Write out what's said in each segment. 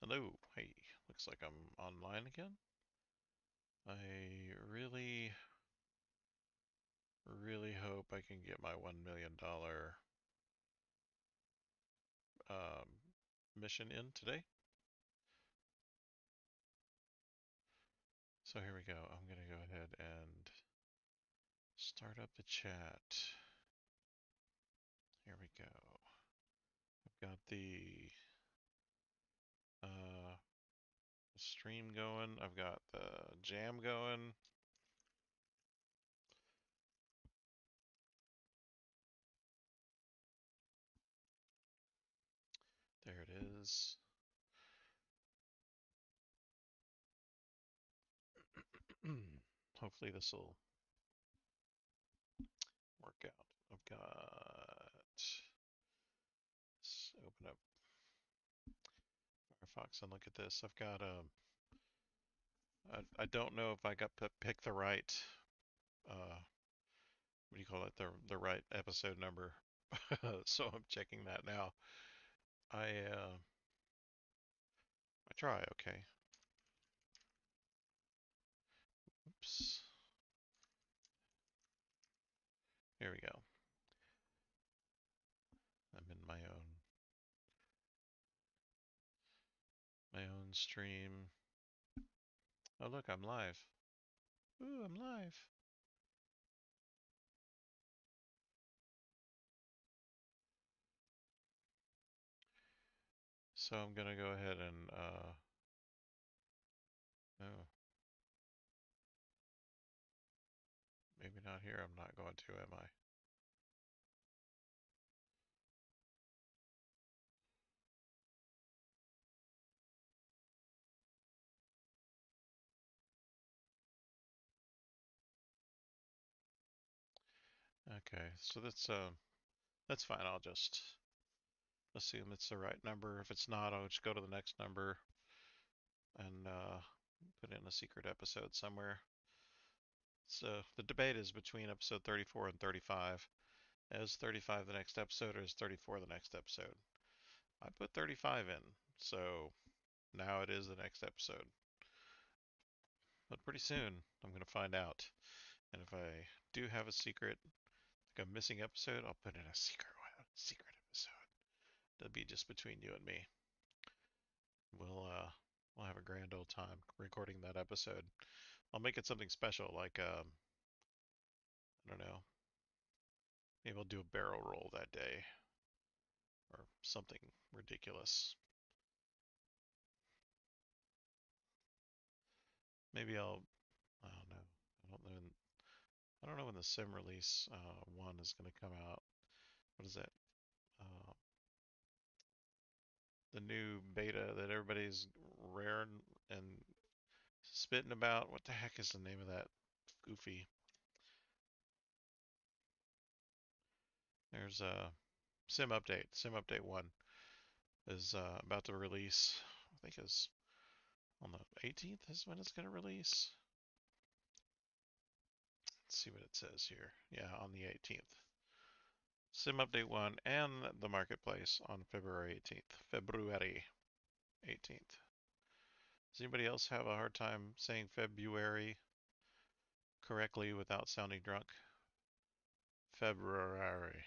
Hello. Hey, looks like I'm online again. I really, really hope I can get my $1 million um, mission in today. So here we go. I'm going to go ahead and start up the chat. Here we go. I've got the stream going. I've got the jam going. There it is. Hopefully this will work out. I've got, let's open up Firefox and look at this. I've got I don't know if I got picked the right what do you call it, the right episode number. So I'm checking that now. I try. Okay. Oops. Here we go. I'm in my own stream. Oh look, I'm live. Ooh, I'm live. So I'm gonna go ahead and oh, maybe not here. I'm not going to, am I? Okay, so that's fine. I'll just assume it's the right number. If it's not, I'll just go to the next number and put in a secret episode somewhere. So the debate is between episode 34 and 35. Is 35 the next episode or is 34 the next episode? I put 35 in, so now it is the next episode. But pretty soon I'm going to find out. And if I do have a secret, like a missing episode, I'll put in a secret episode. That'll be just between you and me. We'll have a grand old time recording that episode. I'll make it something special, like I don't know, maybe I'll do a barrel roll that day or something ridiculous. Maybe I don't know. I don't know when the sim release one is going to come out. What is it? Uh, the new beta that everybody's rare and spitting about. What the heck is the name of that goofy? There's a sim update. Sim update one is about to release. I think it's on the 18th is when it's going to release. Let's see what it says here. Yeah, on the 18th. Sim update 1 and the marketplace on February 18th. February 18th. Does anybody else have a hard time saying February correctly without sounding drunk? February.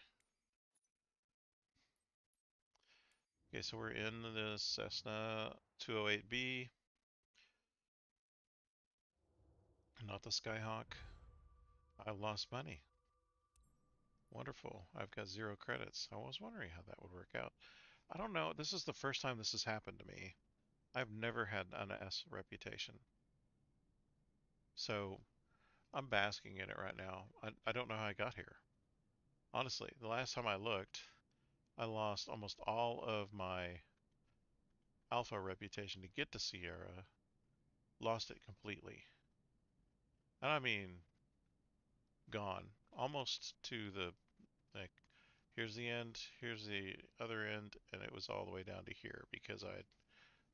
Okay, so we're in the Cessna 208B, not the Skyhawk. I've lost money. Wonderful. I've got 0 credits. I was wondering how that would work out. I don't know. This is the first time this has happened to me. I've never had an S reputation. So I'm basking in it right now. I don't know how I got here. Honestly, the last time I looked, I lost almost all of my alpha reputation to get to Sierra, lost it completely. And I mean, gone. Almost to the, like, here's the end, here's the other end, and it was all the way down to here because I'd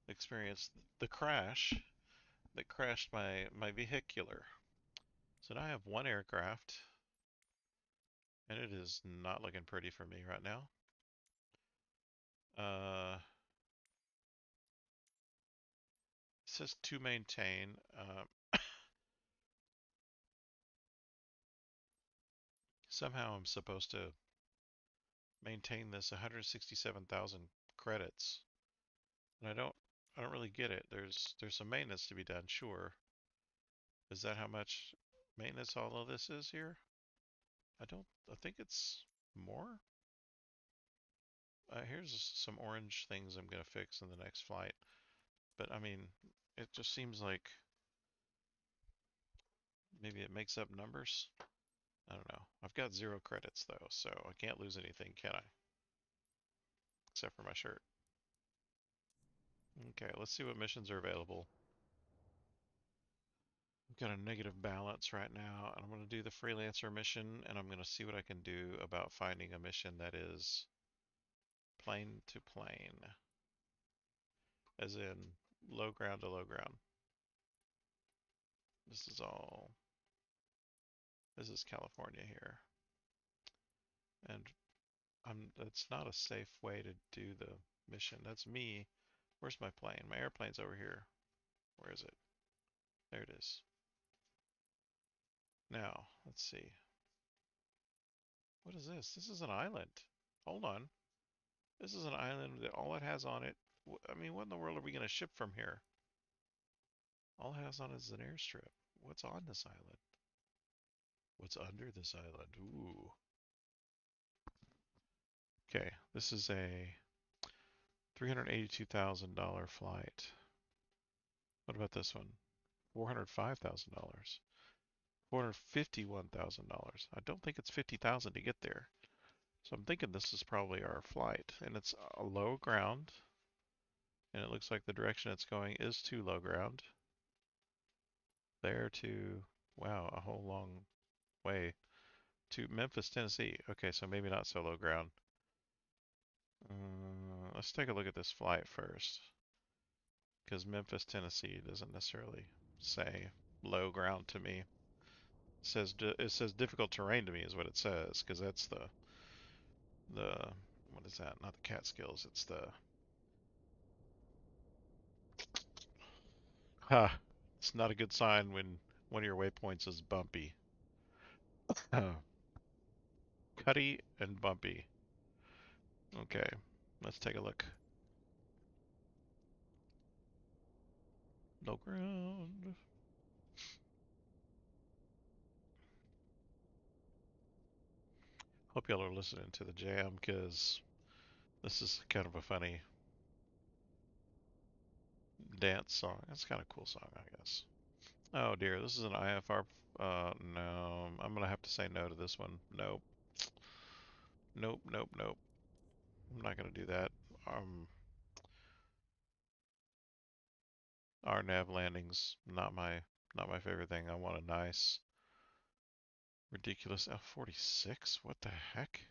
experienced the crash that crashed my vehicular. So now I have 1 aircraft, and it is not looking pretty for me right now. says to maintain. Somehow I'm supposed to maintain this 167,000 credits, and I don't really get it. There's some maintenance to be done, sure. Is that how much maintenance all of this is here? I think it's more. Here's some orange things I'm gonna fix in the next flight. But I mean, it just seems like maybe it makes up numbers. I don't know. I've got 0 credits though, so I can't lose anything, can I? Except for my shirt. Okay, let's see what missions are available. I've got a negative balance right now, and I'm going to do the freelancer mission, and I'm going to see what I can do about finding a mission that is plane to plane, as in low ground to low ground. This is California here, and it's not a safe way to do the mission. That's me. Where's my plane? My airplane's over here. Where is it? There it is. Now, let's see. What is this? This is an island. Hold on. This is an island that all it has on it. I mean, what in the world are we going to ship from here? All it has on it is an airstrip. What's on this island? What's under this island? Ooh. Okay, this is a $382,000 flight. What about this one? $405,000. $451,000. I don't think it's 50,000 to get there. So I'm thinking this is probably our flight, and it's a low ground, and it looks like the direction it's going is to low ground. There to, wow, a whole long way to Memphis, Tennessee. Okay, so maybe not so low ground. Let's take a look at this flight first, because Memphis, Tennessee doesn't necessarily say low ground to me. It says difficult terrain to me is what it says, because that's the what is that? Not the Catskills. It's the ha. It's not a good sign when one of your waypoints is bumpy. Cutty and bumpy. Okay, let's take a look. No ground. Hope y'all are listening to the jam, because this is kind of a funny dance song. It's kind of a cool song, I guess. Oh dear, this is an IFR. No, I'm gonna have to say no to this one. Nope. Nope, nope, nope. I'm not gonna do that. RNAV landings, not my favorite thing. I want a nice, ridiculous F-46. What the heck?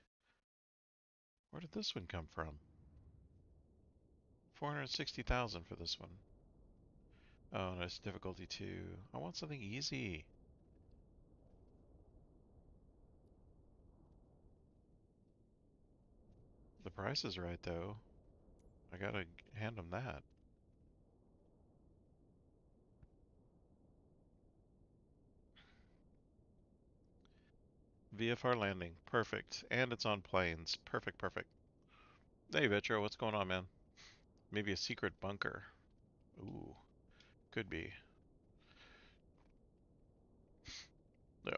Where did this one come from? 460,000 for this one. Oh, no, it's difficulty 2. I want something easy. The price is right, though. I gotta hand them that. VFR landing. Perfect. And it's on planes. Perfect, perfect. Hey, Vetro, what's going on, man? Maybe a secret bunker. Ooh, could be.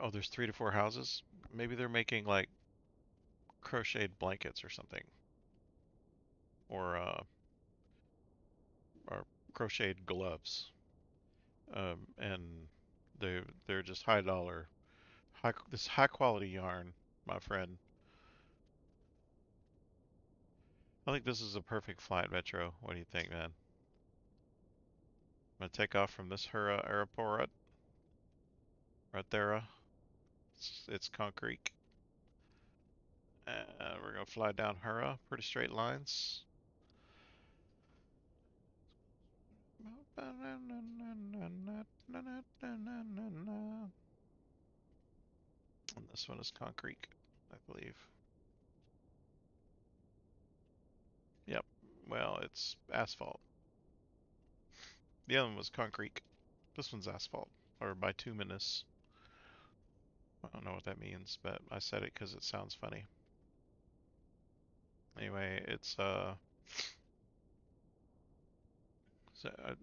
Oh, there's 3 to 4 houses? Maybe they're making, like, crocheted blankets or something. Or crocheted gloves. And they're just high dollar, this high quality yarn, my friend. I think this is a perfect flight, Metro. What do you think, man? I'm gonna take off from this Hura airport right there. It's concrete. And we're gonna fly down Hura, pretty straight lines. And this one is concrete, I believe. Yep. Well, it's asphalt. The other one was concrete. This one's asphalt, or bituminous. I don't know what that means, but I said it because it sounds funny. Anyway, it's so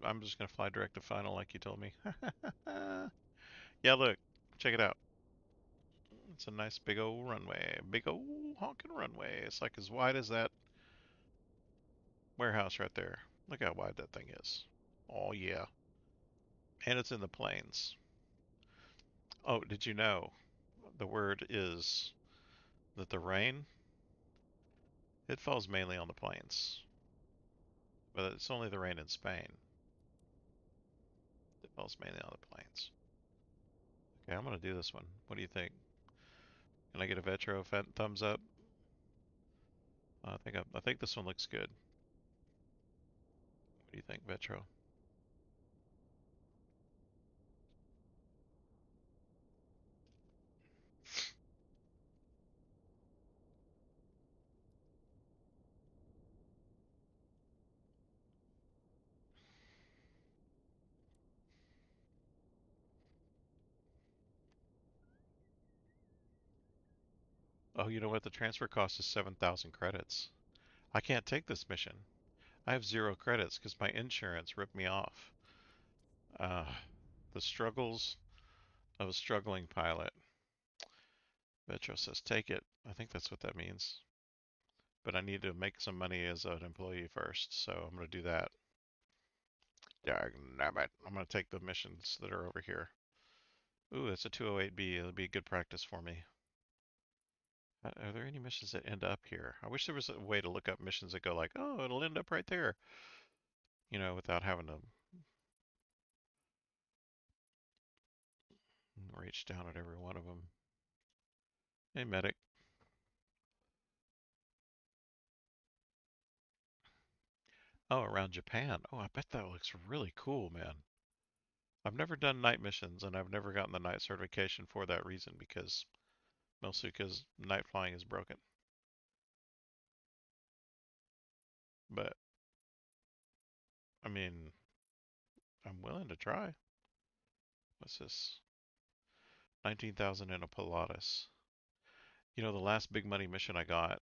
I'm just gonna fly direct to final like you told me. Yeah, look, check it out. It's a nice big old runway, big old honking runway. It's like as wide as that warehouse right there. Look how wide that thing is. Oh yeah, and it's in the plains. Oh, did you know the word is that the rain it falls mainly on the plains, but it's only the rain in Spain that falls mainly on the plains. Okay, I'm gonna do this one. What do you think? Can I get a Vetro thumbs up? I think this one looks good. What do you think, Vetro? Oh, you know what? The transfer cost is 7,000 credits. I can't take this mission. I have 0 credits because my insurance ripped me off. Uh, the struggles of a struggling pilot. Vetro says take it. I think that's what that means. But I need to make some money as an employee first, so I'm going to do that. Damn it. I'm going to take the missions that are over here. Ooh, that's a 208B. It'll be good practice for me. Are there any missions that end up here? I wish there was a way to look up missions that go like, oh, it'll end up right there. You know, without having to reach down at every one of them. Hey, medic. Oh, around Japan. Oh, I bet that looks really cool, man. I've never done night missions, and I've never gotten the night certification for that reason, because mostly because night flying is broken. But, I mean, I'm willing to try. What's this? 19,000 in a Pilatus. You know, the last big money mission I got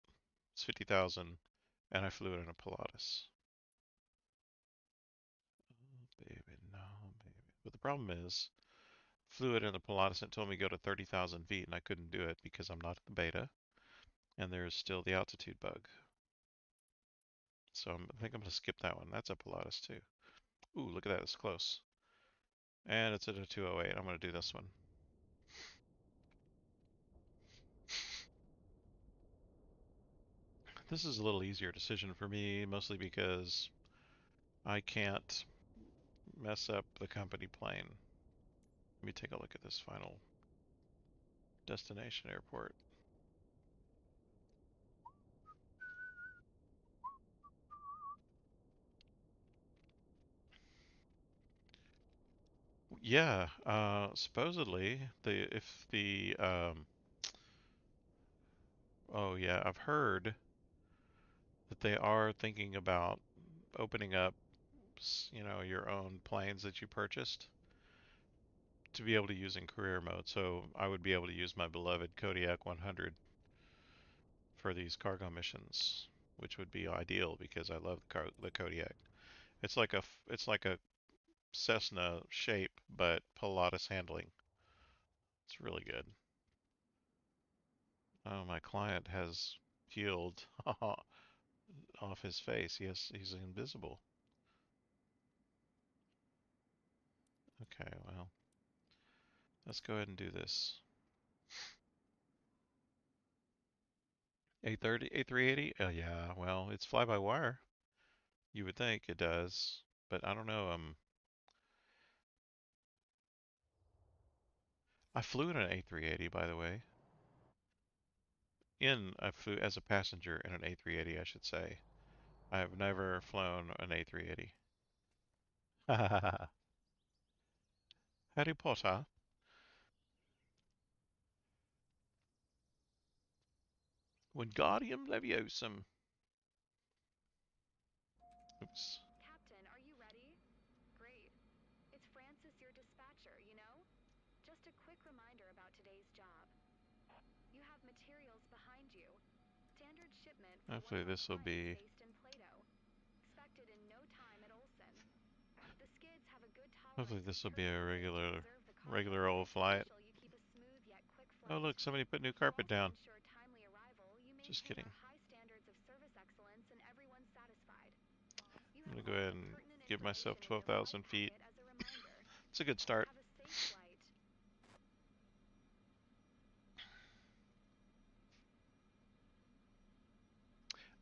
was 50,000, and I flew it in a Pilatus. Oh, baby, no, baby. But the problem is, flew it in the Pilatus and it told me to go to 30,000 feet, and I couldn't do it because I'm not in the beta, and there's still the altitude bug. So I think I'm going to skip that one. That's a Pilatus too. Ooh, look at that, it's close. And it's at a 208. I'm going to do this one. This is a little easier decision for me, mostly because I can't mess up the company plane. Let me take a look at this final destination airport. Yeah, supposedly oh yeah, I've heard that they are thinking about opening up, you know, your own planes that you purchased to be able to use in career mode. So I would be able to use my beloved Kodiak 100 for these cargo missions, which would be ideal because I love the Kodiak. It's like a Cessna shape, but Pilatus handling. It's really good. Oh, my client has healed off his face. He's invisible. Okay, well, let's go ahead and do this. A30, A380? Oh yeah, well, it's fly-by-wire. You would think it does, but I don't know. I flew in an A380, by the way. I flew as a passenger in an A380, I should say. I have never flown an A380. Harry Potter. Wingardium Leviosa. Oops. Hopefully this will be. Hopefully this will be a regular old flight. Oh look, somebody put new carpet down. Just kidding. I'm gonna go ahead and give myself 12,000 feet. It's a good start.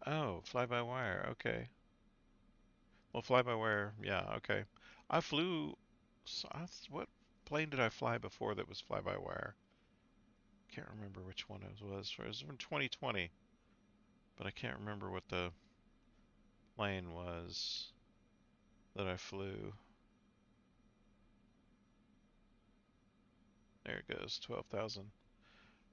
Oh, fly-by-wire. Okay. Well, fly-by-wire. Yeah. Okay. I flew. What plane did I fly before that was fly-by-wire? Can't remember which one it was. It was from 2020, but I can't remember what the plane was that I flew. There it goes. 12,000.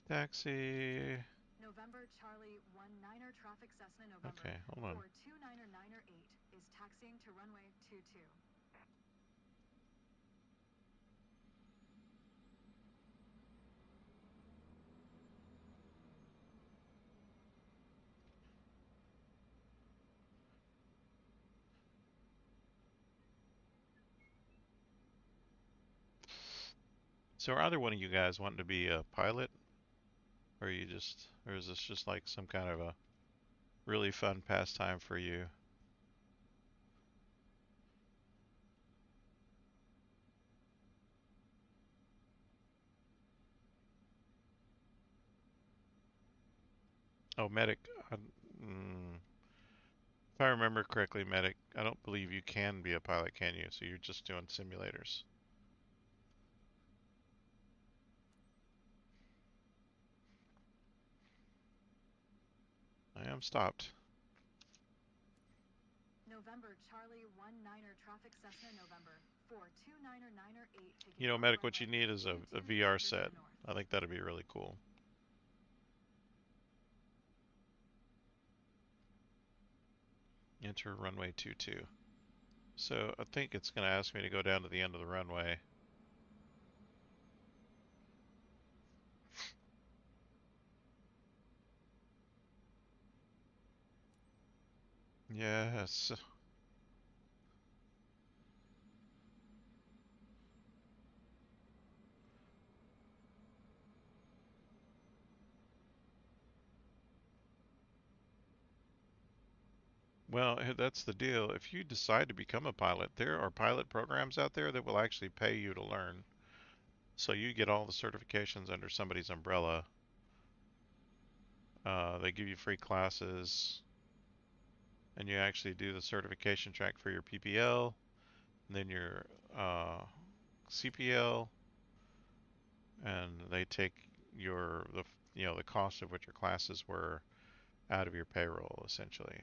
Taxi. November Charlie 19er traffic Cessna November. Okay, hold on. 429er98 is taxiing to runway 22. So are either one of you guys wanting to be a pilot? Or or is this just like some kind of a really fun pastime for you? Oh, medic. Mm, if I remember correctly, medic, I don't believe you can be a pilot, can you? So you're just doing simulators. I am stopped. November Charlie 19er traffic Cessna November. 429er98 taking You know, off medic, what you runway need is a 22 VR vector to set. the north. I think that'd be really cool. Enter runway 22. So I think it's going to ask me to go down to the end of the runway. Yes. Well, that's the deal. If you decide to become a pilot, there are pilot programs out there that will actually pay you to learn. So you get all the certifications under somebody's umbrella. They give you free classes, and you actually do the certification track for your PPL, and then your CPL, and they take the cost of what your classes were out of your payroll essentially.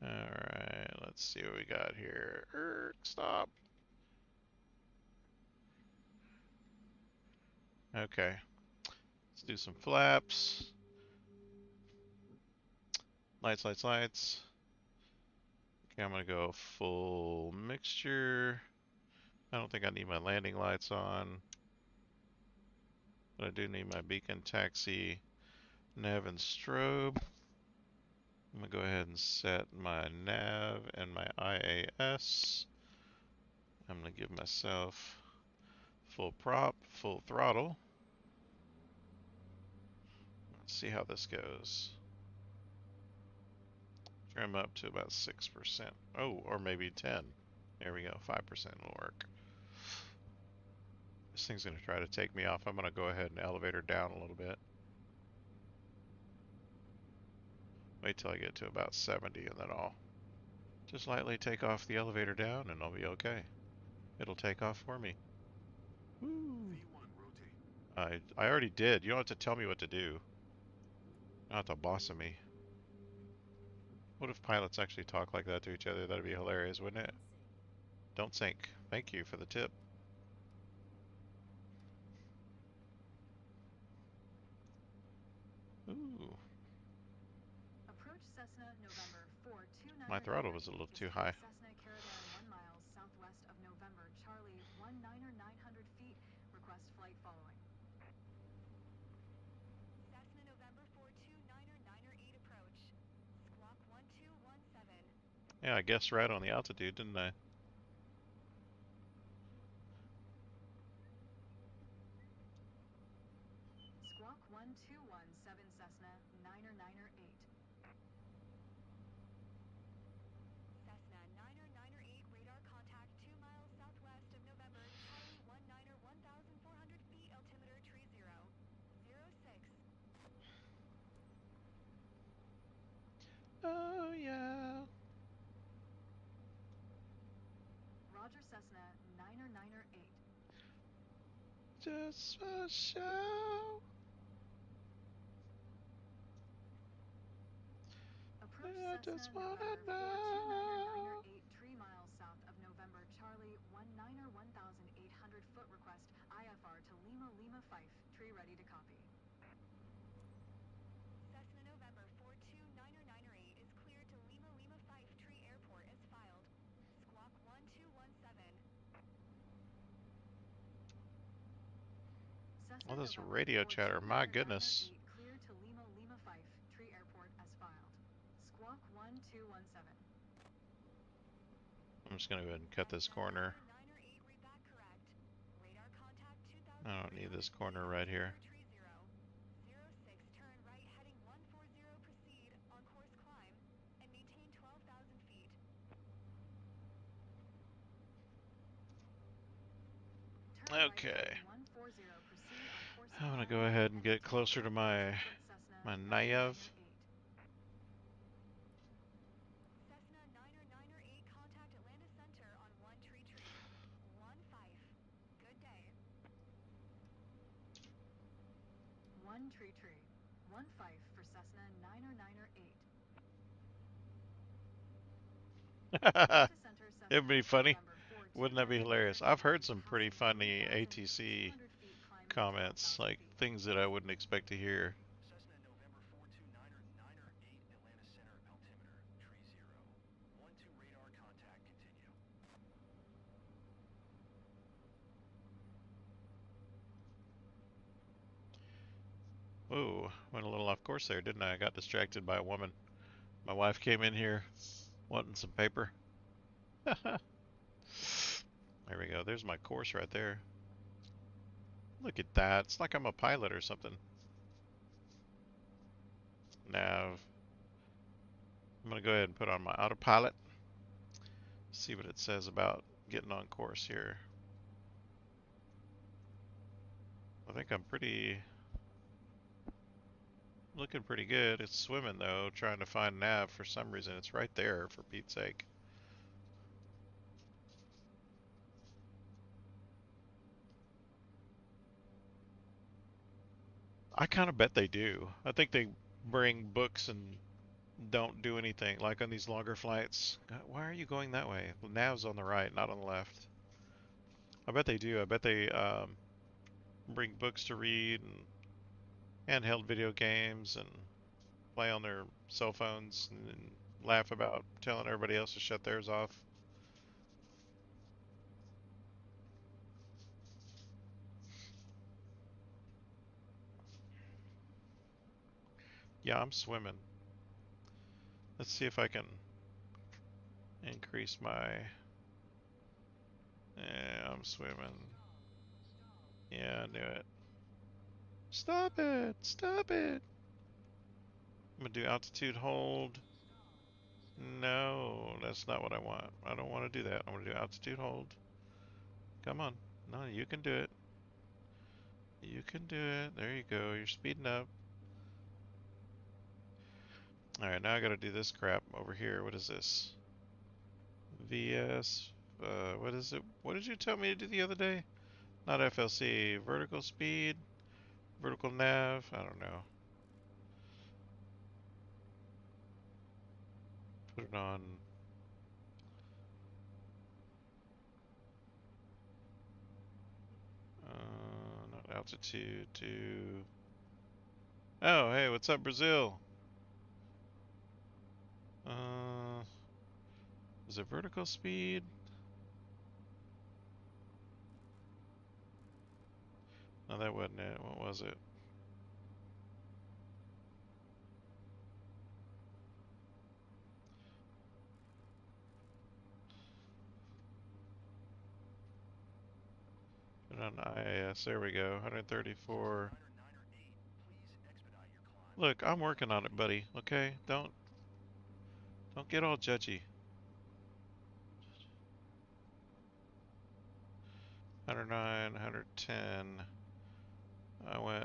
All right, let's see what we got here. Stop. Okay, let's do some flaps. Lights, lights, lights. Okay, I'm gonna go full mixture. I don't think I need my landing lights on, but I do need my beacon, taxi, nav, and strobe. I'm gonna go ahead and set my nav and my IAS. I'm gonna give myself full prop, full throttle. Let's see how this goes. Trim up to about 6%. Oh, or maybe 10. There we go, 5% will work. This thing's gonna try to take me off. I'm gonna go ahead and elevator down a little bit. Wait till I get to about 70 and then I'll just lightly take off the elevator down and I'll be okay. It'll take off for me. Woo. I already did. You don't have to tell me what to do. You don't have to boss me. What if pilots actually talk like that to each other? That'd be hilarious, wouldn't it? Don't sink. Thank you for the tip. Ooh. Approach Cessna, November 429er My throttle was a eight little is too cleared high. Cessna Caravan 1 miles southwest of November, Charlie 19er 900 feet. Request flight following. Cessna, November 429er 8 approach. Squawk 1217. Yeah, I guessed right on the altitude, didn't I? Squawk 1217 Cessna, 9er 8. Cessna 9er 8, radar contact 2 miles southwest of November, Charlie 19er 1,400 feet, altimeter tree 006. Oh yeah. Roger Cessna, 9er 8. Just a show. Approach I Cessna, just wanna November 429er know. 8, 3 miles south of November, Charlie 19er 1,800 foot. Request IFR to Lima Lima Fife, tree ready to copy. Cessna, November 429er 8 is cleared to Lima Lima Fife, tree airport as filed. Squawk 1217. All Cessna, this November radio chatter, my 429er goodness. 8 cleared to Lima Lima Fife, tree airport as filed. Squawk 1217. I'm just gonna go ahead and cut this corner. 8, read that correct. Radar contact 2,300 I don't need this feet, corner right here. altimeter tree 006, turn right heading 140, proceed on course climb and maintain 12,000 feet. Turn right Okay. heading 140, proceed on course I'm gonna climb go ahead and and get maintain closer to 12,000 my foot. Cessna my 9er Nayev. 8. Cessna 9er 8, contact Atlanta Center on 1 tree 15. Good day. 1 tree 15 for Cessna 9er 8. Atlanta Center, It'd Cessna, be funny. November Wouldn't that be 429er hilarious? I've heard descent, some pretty passing funny 3,200 ATC feet, climbing comments, 12,000 like feet. things that I wouldn't expect to hear. Cessna, November 429er 8, Atlanta Center, altimeter tree 012, radar contact, continue. Ooh, went a little off course there, didn't I? I got distracted by a woman. My wife came in here wanting some paper. There we go. There's my course right there. Look at that. It's like I'm a pilot or something. Nav. I'm going to go ahead and put on my autopilot. See what it says about getting on course here. I think I'm looking pretty good. It's swimming though, trying to find nav for some reason. It's right there, for Pete's sake. I kind of bet they do. I think they bring books and don't do anything, like on these longer flights. God, why are you going that way? The nav's on the right, not on the left. I bet they do. I bet they bring books to read and handheld video games and play on their cell phones and laugh about telling everybody else to shut theirs off. Yeah, I'm swimming. Let's see if I can increase my... Yeah, I'm swimming. Yeah, I knew it. Stop it! Stop it! I'm gonna do altitude hold. No, that's not what I want. I don't want to do that. I want to do altitude hold. Come on. No, you can do it. You can do it. There you go. You're speeding up. Alright, now I gotta do this crap over here. What is this? VS. What is it? What did you tell me to do the other day? Not FLC. Vertical speed? Vertical nav? I don't know. Put it on. Not altitude to. Oh, hey, what's up, Brazil? Was it vertical speed? No, that wasn't it. What was it? Put it on IAS. There we go. 134. Look, I'm working on it, buddy. Okay, don't get all judgy. 109, 110.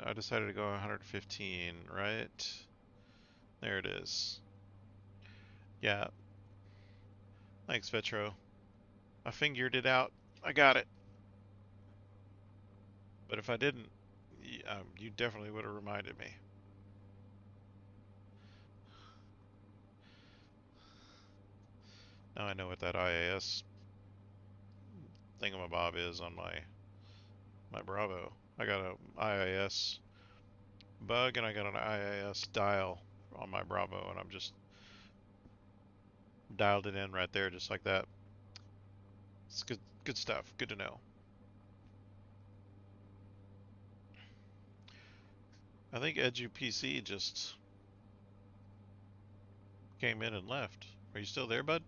I decided to go 115, right? There it is. Yeah. Thanks, Vetro. I figured it out. I got it. But if I didn't, you definitely would have reminded me. Now I know what that IAS thingamabob is on my Bravo. I got a IAS bug and I got an IAS dial on my Bravo, and I'm just dialed it in right there, just like that. It's good stuff. Good to know. I think EduPC just came in and left. Are you still there, bud?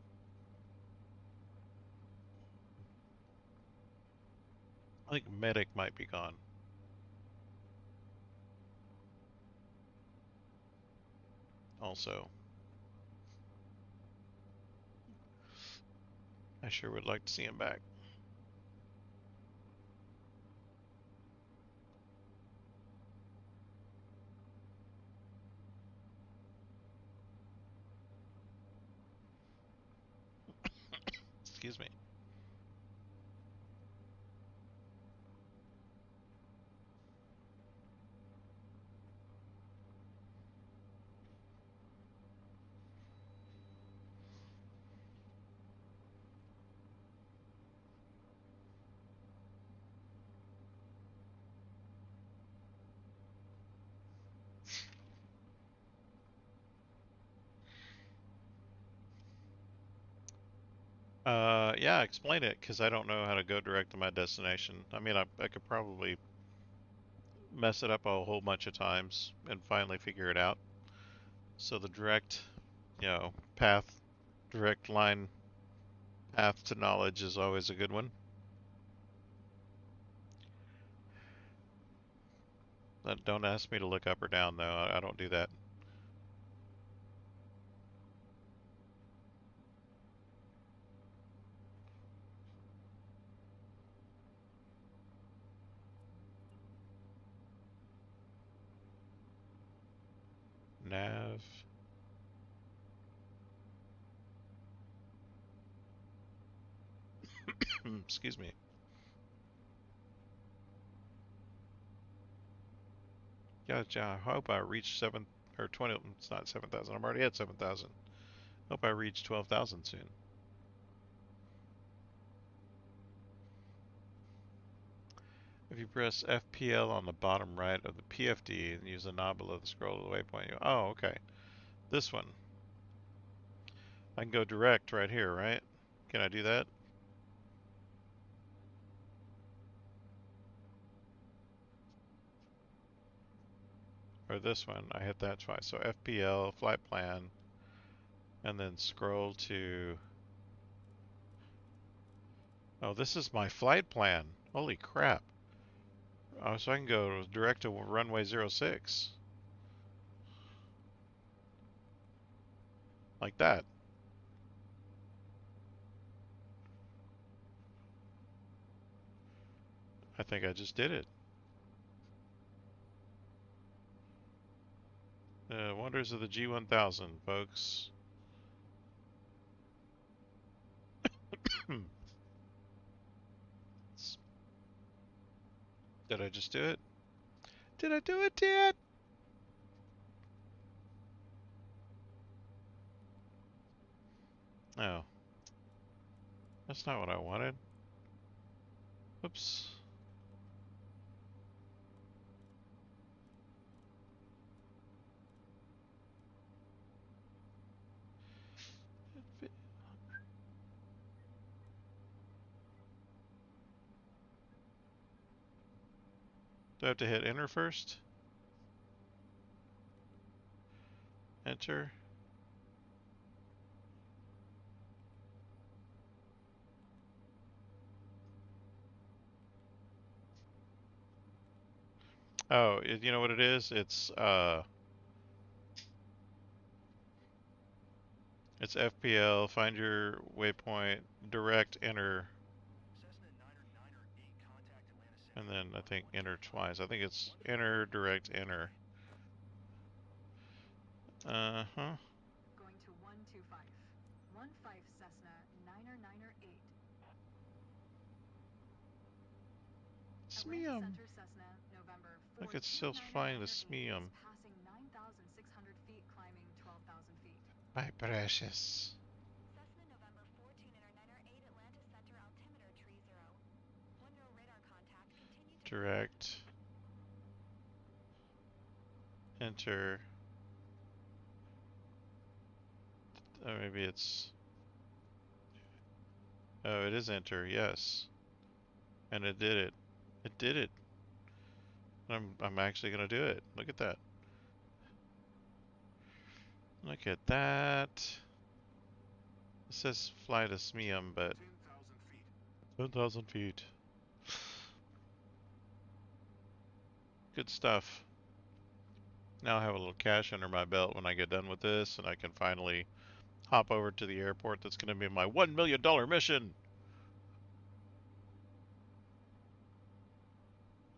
I think Medic might be gone. Also, I sure would like to see him back. Excuse me. Yeah, explain it, because I don't know how to go direct to my destination. I mean, I could probably mess it up a whole bunch of times and finally figure it out. So the direct, path, direct line path to knowledge is always a good one. Don't ask me to look up or down, though. I don't do that. Nav. Excuse me. Yeah, I hope I reach 7 or 20. It's not 7,000. I'm already at 7,000. Hope I reach 12,000 soon. If you press FPL on the bottom right of the PFD and use the knob below the scroll to the waypoint, oh, okay. This one. I can go direct right here, right? Can I do that? Or this one. I hit that twice. So FPL, flight plan, and then scroll to... Oh, this is my flight plan. Holy crap. Oh, so I can go direct to runway 06. Like that. I think I just did it. Wonders of the G1000, folks. Did I just do it? Did I do it yet? No. That's not what I wanted. Oops. Do I have to hit enter first? Enter. Oh, you know what it is? It's FPL, find your waypoint, direct enter, and then I think enter twice. I think it's enter, direct, enter. Uh-huh. Going to 125. 15 Cessna 998. Atlanta Smeum. Center Cessna, November Look, it's still flying the 429908 is Smeum. passing 9,600 feet, climbing 12,000 feet. My precious. Cessna November 14908 Atlanta Center altimeter tree 0. 1 radar contact, continue to Direct. Enter. Oh, maybe it's... Oh, it is enter, yes. And it did it. It did it. I'm actually gonna do it. Look at that. Look at that. It says fly to Smeum, but 10,000 feet. Good stuff. Now I have a little cash under my belt when I get done with this, and I can finally hop over to the airport. That's going to be my $1 million mission.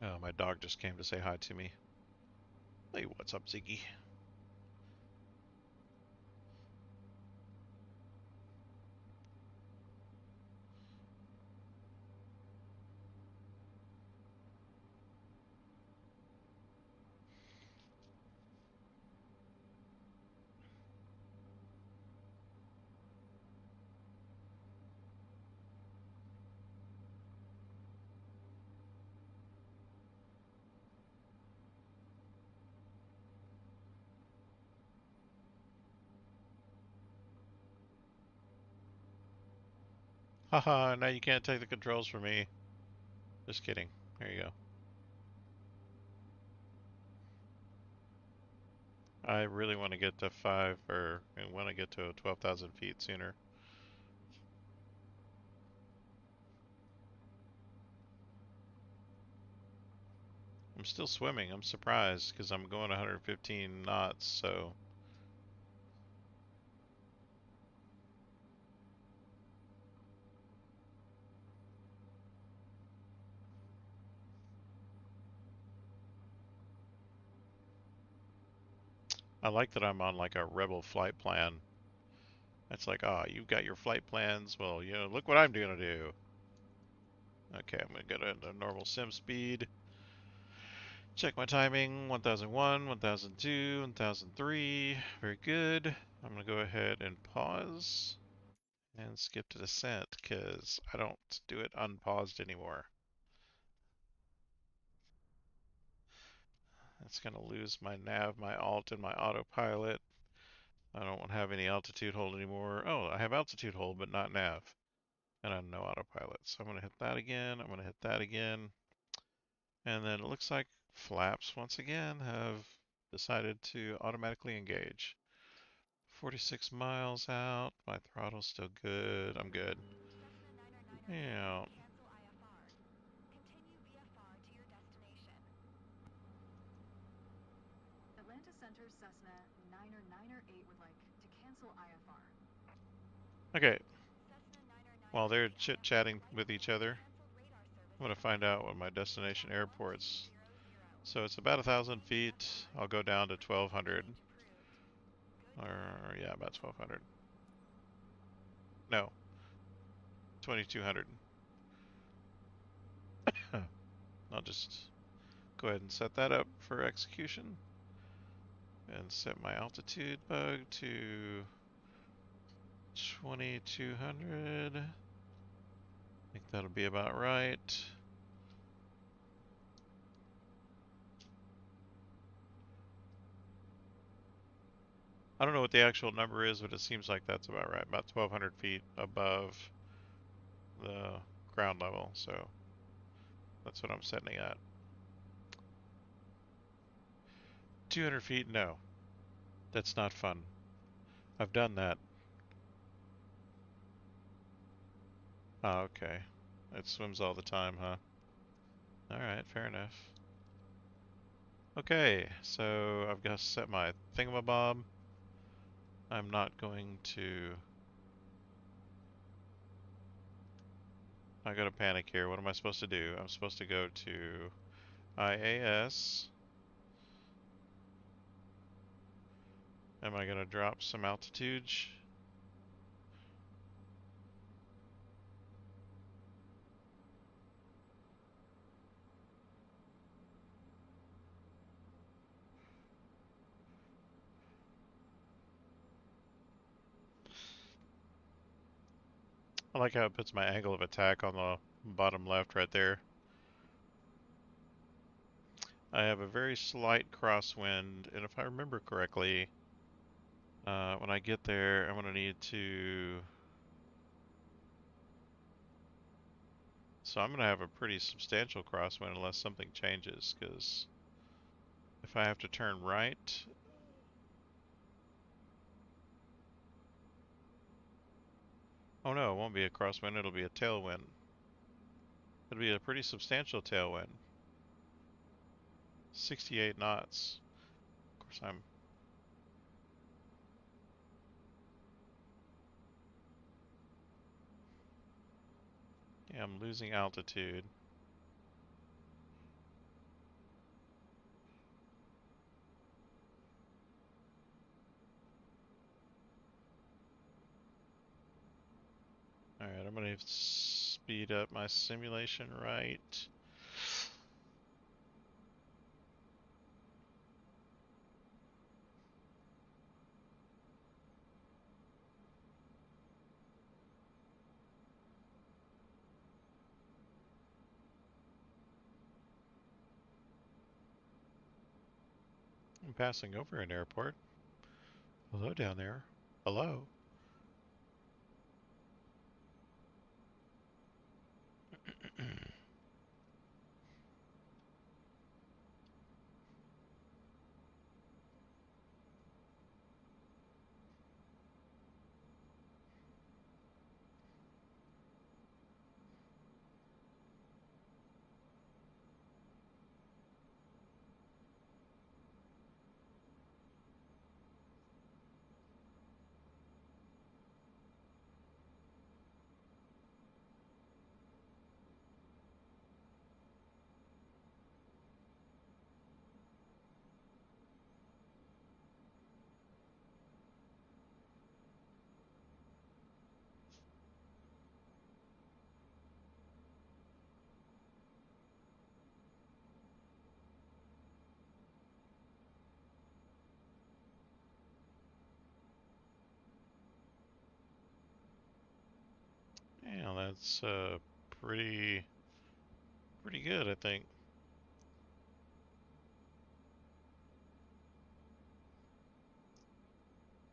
Oh, my dog just came to say hi to me. Hey, what's up, Ziggy? Haha, now you can't take the controls from me. Just kidding. There you go. I really want to get to 5, or I want to get to 12,000 feet sooner. I'm still swimming. I'm surprised because I'm going 115 knots, so I like that I'm on like a rebel flight plan. It's like, ah, oh, you've got your flight plans. Well, you know, look what I'm gonna do. Okay, I'm gonna go to normal sim speed. Check my timing, 1001, 1002, 1003. Very good. I'm gonna go ahead and pause and skip to descent because I don't do it unpaused anymore. It's gonna lose my nav, my alt, and my autopilot. I don't have any altitude hold anymore. Oh, I have altitude hold, but not nav. And I have no autopilot. So I'm going to hit that again. I'm going to hit that again. And then it looks like flaps once again have decided to automatically engage. 46 miles out. My throttle's still good. I'm good. Yeah. cancel IFR. Continue VFR to your destination. Atlanta Center Cessna 998 would like to cancel IFR. Okay. Cessna While 998 they're IFR chit-chatting flight with each plan other, canceled radar service I'm going to find suspended. out what my destination VFR airport's. 1200. So it's about 1,000 Maintain feet. VFR. I'll go down to Cruise 1,200. change approved. Good Or, day. yeah, about 1,200. No, 2,200. I'll just go ahead and set that up for execution and set my altitude bug to 2,200. I think that'll be about right. I don't know what the actual number is, but it seems like that's about right, about 1,200 feet above the ground level. So that's what I'm setting it at. 200 feet? No. That's not fun. I've done that. Oh, okay. It swims all the time, huh? Alright, fair enough. Okay, so I've got to set my thingamabob. I'm not going to... I got to panic here. What am I supposed to do? I'm supposed to go to IAS. Am I going to drop some altitudes? I like how it puts my angle of attack on the bottom left right there. I have a very slight crosswind, and if I remember correctly, when I get there, I'm going to need to... So I'm going to have a pretty substantial crosswind unless something changes, because if I have to turn right... Oh no, it won't be a crosswind, it'll be a tailwind. It'll be a pretty substantial tailwind. 68 knots. Of course, I'm losing altitude. Alright, I'm going to speed up my simulation right. I'm passing over an airport. Hello down there. Hello. Yeah, that's pretty good, I think.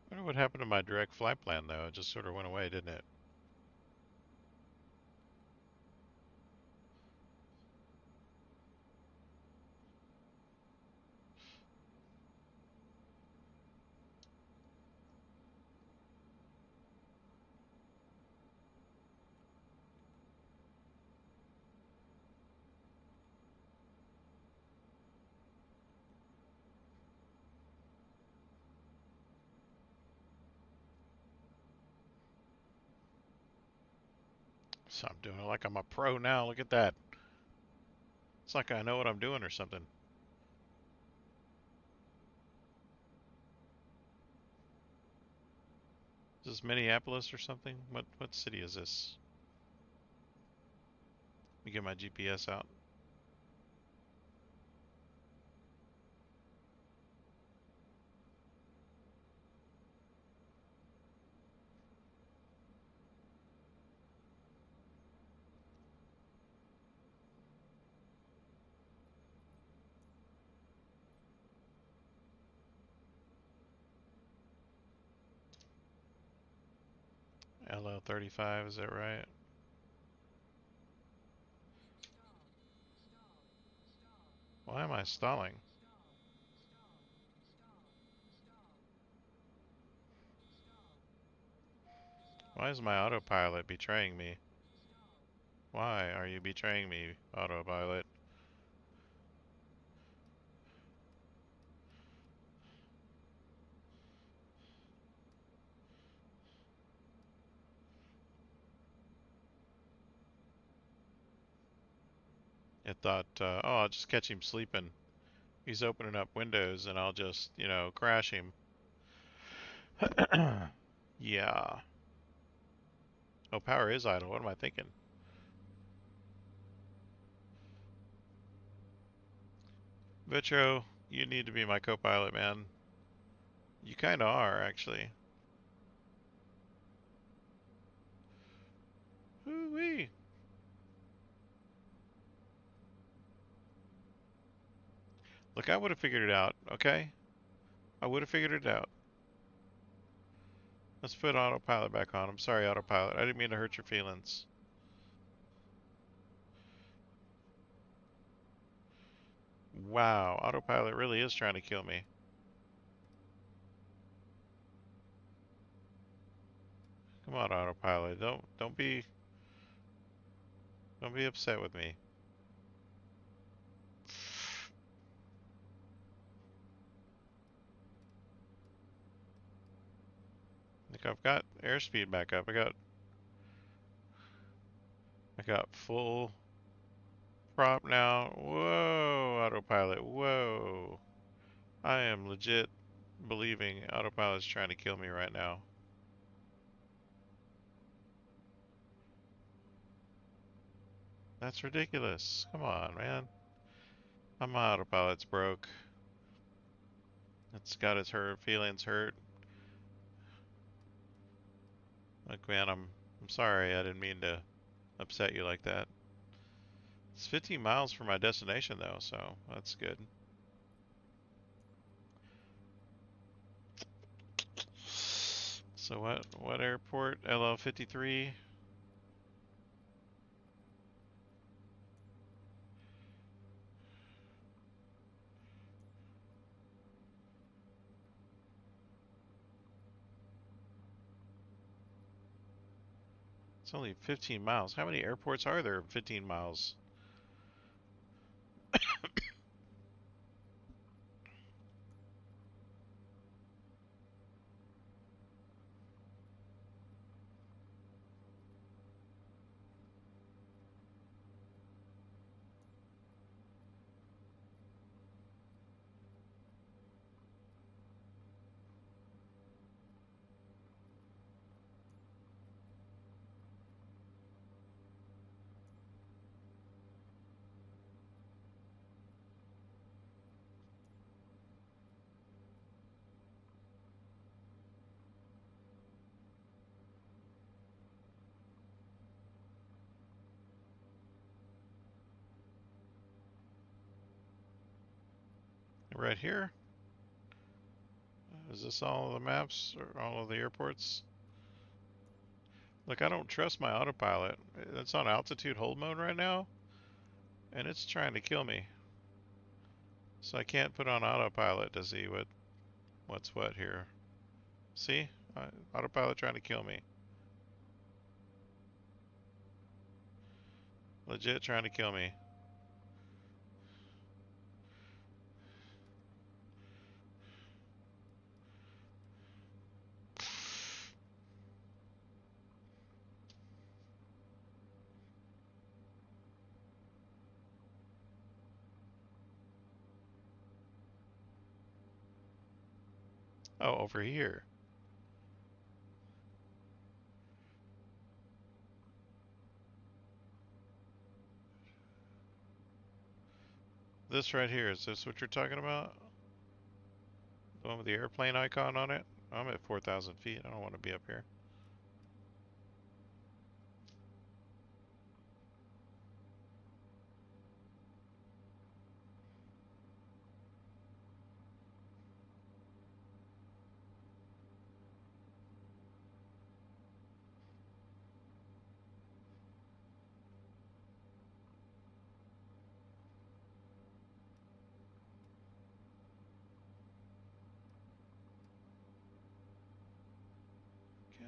I wonder what happened to my direct flight plan though. It just sort of went away, didn't it? So I'm doing it like I'm a pro now. Look at that. It's like I know what I'm doing or something. Is this Minneapolis or something? What city is this? Let me get my GPS out. LL35, is that right? Why am I stalling? Why is my autopilot betraying me? Why are you betraying me, autopilot? It thought, oh, I'll just catch him sleeping. He's opening up windows and I'll just, crash him. Yeah. Oh, power is idle. What am I thinking? Vitro, you need to be my co-pilot, man. You kinda are, actually. Hoo-wee. Look, I would have figured it out, okay? I would have figured it out. Let's put autopilot back on. I'm sorry, autopilot. I didn't mean to hurt your feelings. Wow, autopilot really is trying to kill me. Come on, autopilot. Don't be upset with me. Look, I've got airspeed back up. I got full prop now. Whoa, autopilot. Whoa. I am legit believing autopilot's trying to kill me right now. That's ridiculous. Come on, man. My autopilot's broke. It's got its feelings hurt. Like, man, I'm sorry. I didn't mean to upset you like that. It's 15 miles from my destination though, so that's good. So what airport? LL53. It's only 15 miles. How many airports are there in 15 miles? Right here? Is this all of the maps or all of the airports? Look, I don't trust my autopilot. It's on altitude hold mode right now, and it's trying to kill me. So I can't put on autopilot to see what's what here. See? Autopilot trying to kill me. Legit trying to kill me. Oh, over here. This right here, is this what you're talking about? The one with the airplane icon on it? I'm at 4,000 feet. I don't want to be up here.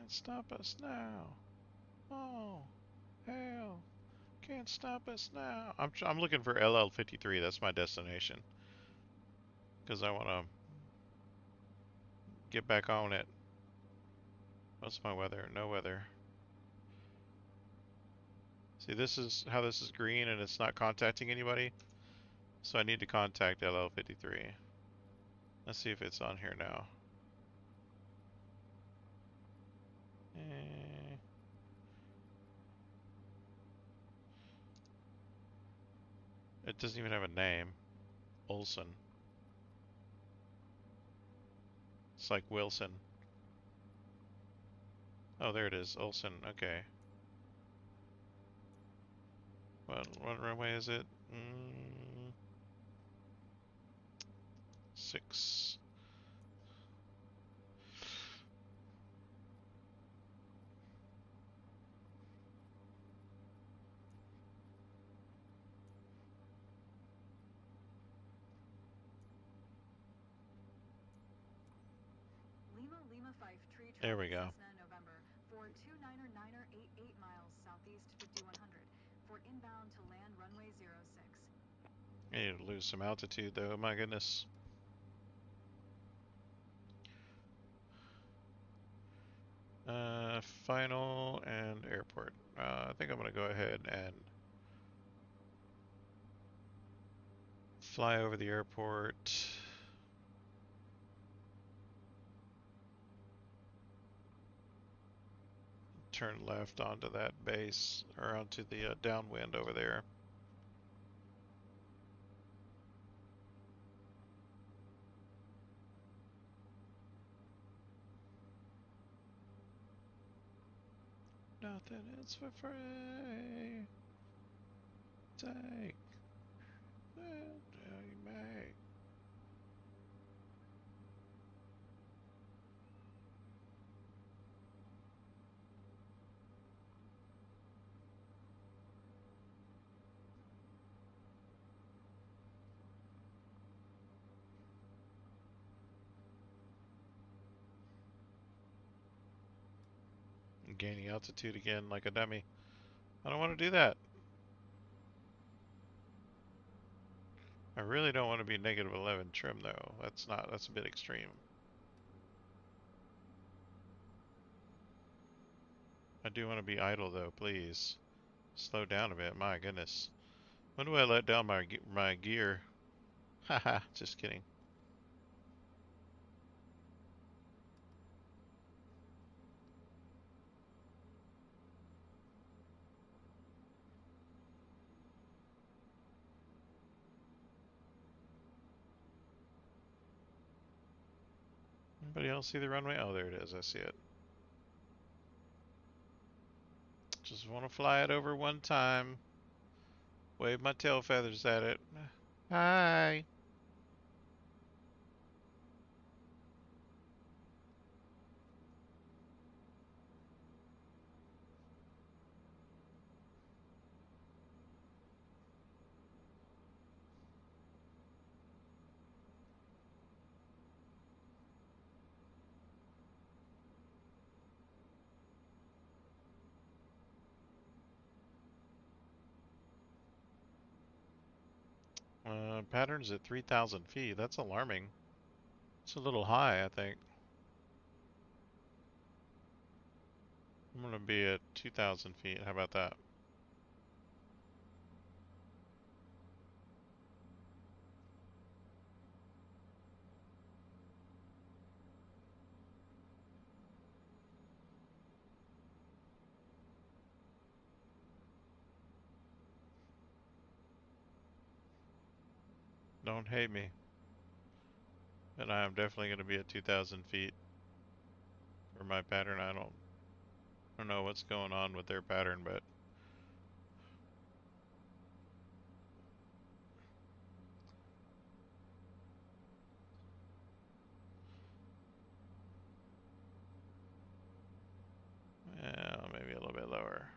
Can't stop us now. Oh, hell. Can't stop us now. I'm looking for LL53. That's my destination. Because I want to get back on it. What's my weather? No weather. See, this is how this is green and it's not contacting anybody. So I need to contact LL53. Let's see if it's on here now. Eh, it doesn't even have a name. Olson. It's like Wilson. Oh, there it is. Olson. Okay. What runway is it? 6. Lima 5, tree There we traffic go. Cessna November, for 29er 88 miles southeast 5100, for inbound to land runway 06. I need to lose some altitude though. My goodness. Final and airport. I think I'm gonna go ahead and fly over the airport. Turn left onto that base, or onto the downwind over there. Nothing is for free. Take that you may. Gaining altitude again like a dummy. I don't want to do that. I really don't want to be -11 trim though. That's a bit extreme. I do want to be idle though, please. Slow down a bit, my goodness. When do I let down my gear? Haha, just kidding. Anybody else see the runway? Oh, there it is. I see it. Just want to fly it over one time. Wave my tail feathers at it. Hi. Patterns at 3,000 feet. That's alarming. It's a little high, I think. I'm gonna be at 2,000 feet. How about that? Don't hate me. And I am definitely gonna be at 2,000 feet for my pattern. I don't know what's going on with their pattern, but yeah, maybe a little bit lower.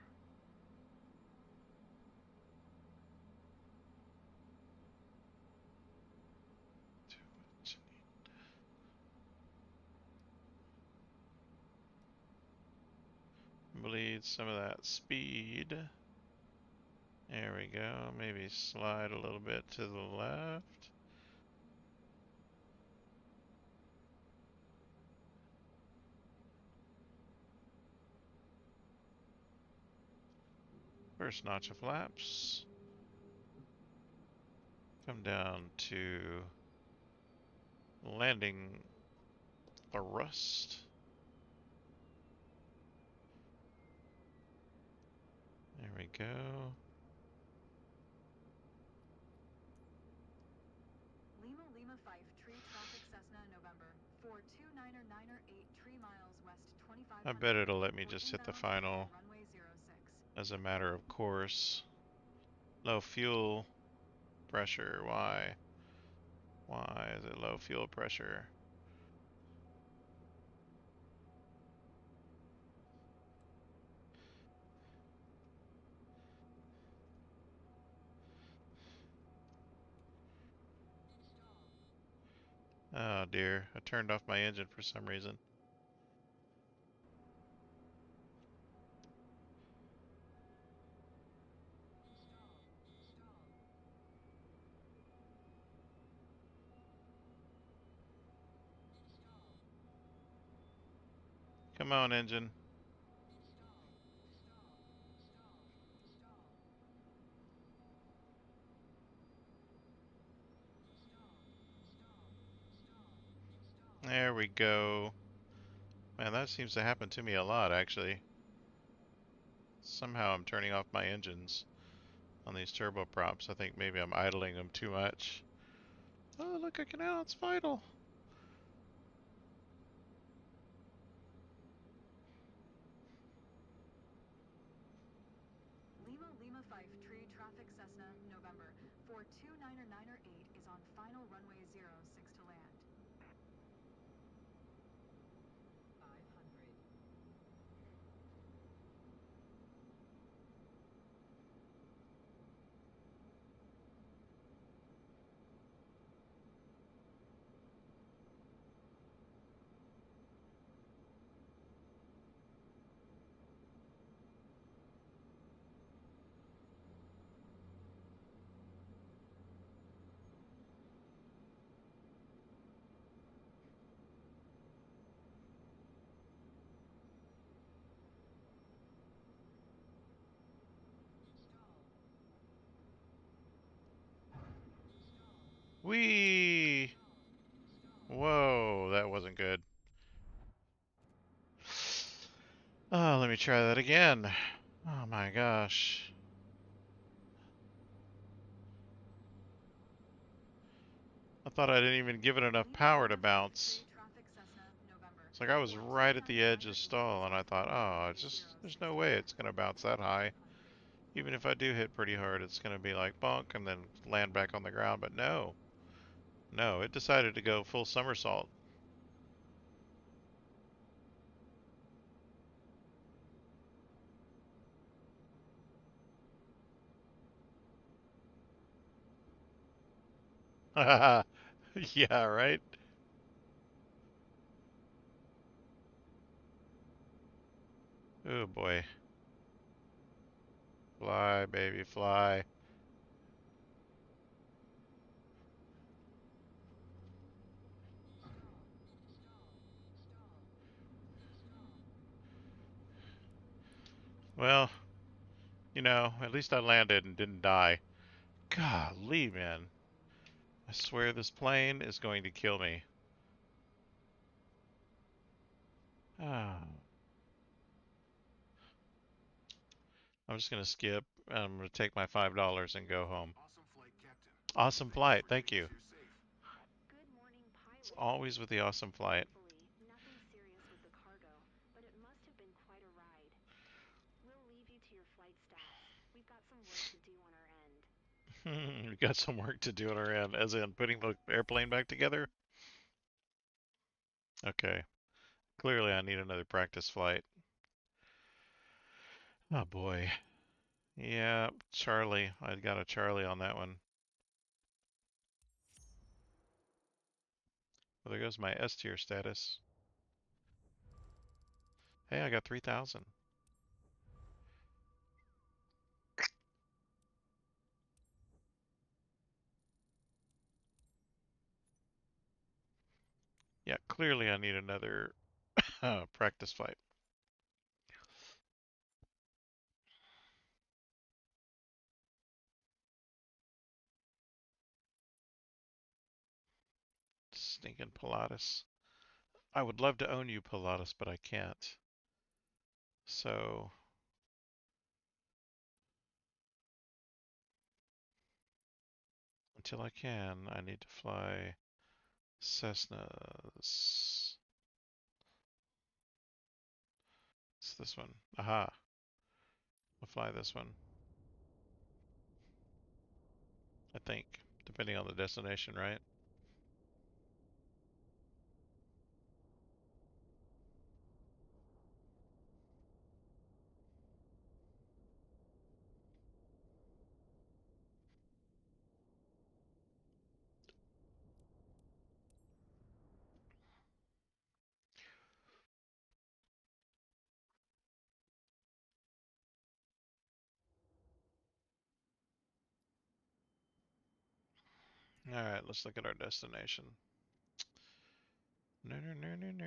Bleed some of that speed. There we go. Maybe slide a little bit to the left. First notch of flaps. Come down to landing thrust. There we go. Lima Lima 5, tree traffic Cessna November 429er 3 miles west I 2500 bet it'll feet let me for just hit the inbound final final runway 06. as a matter of course. Low fuel pressure. Why? Why is it low fuel pressure? Oh dear, I turned off my engine for some reason. Come on, engine. There we go. Man, that seems to happen to me a lot, actually. Somehow I'm turning off my engines on these turboprops. I think maybe I'm idling them too much. Oh, look, I can out. It's vital. Lima Lima 5, tree traffic Cessna November 429er 8 is on final runway 06 to land. 500. Whee! Whoa, that wasn't good. Oh, let me try that again. Oh my gosh. I thought I didn't even give it enough Lima power to Lima 5, bounce. tree traffic Cessna November It's like I was right at the edge 429er of 8 is stall, and on I thought, final oh, runway it's just, 06 there's no to way land. it's going to bounce that high. 500. Even if I do hit pretty hard, it's going to be like bonk and then land back on the ground. But no, no, it decided to go full somersault. Yeah, right? Oh boy. Fly, baby, fly. Well, at least I landed and didn't die. Golly, man. I swear this plane is going to kill me. Ah. I'm just going to skip. I'm going to take my $5 and go home. Awesome flight, Captain. Awesome Thanks flight. for Thank getting us you. here safe. Good morning, It's pilot. always with the awesome flight. Thankfully, nothing serious with the cargo, but it must have been quite a ride. We'll leave you to your flight status. We've got some work to do on our end. We got some work to do on our end, as in putting the airplane back together. Okay. Clearly, I need another practice flight. Oh boy. Yeah, Charlie. I got a Charlie on that one. Well, there goes my S tier status. Hey, I got 3,000. clearly I need another practice flight. Stinking Pilatus. I would love to own you, Pilatus, but I can't. So, until I can, I need to fly Cessnas. It's this one. Aha. I'll fly this one. I think, depending on the destination, right? Alright, let's look at our destination. No, no, no, no, no.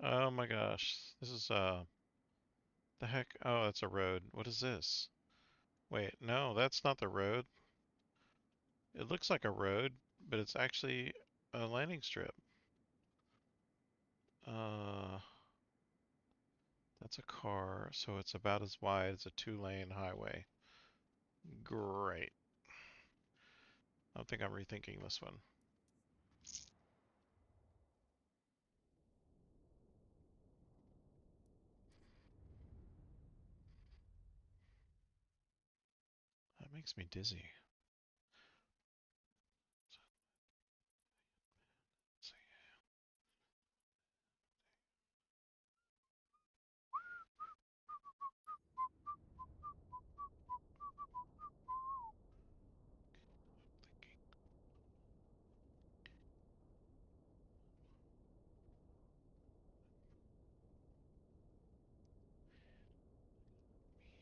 Oh my gosh. This is, the heck? Oh, it's a road. What is this? Wait, no, that's not the road. It looks like a road, but it's actually a landing strip. Uh, that's a car, so it's about as wide as a two-lane highway. Great. I don't think I'm rethinking this one. That makes me dizzy.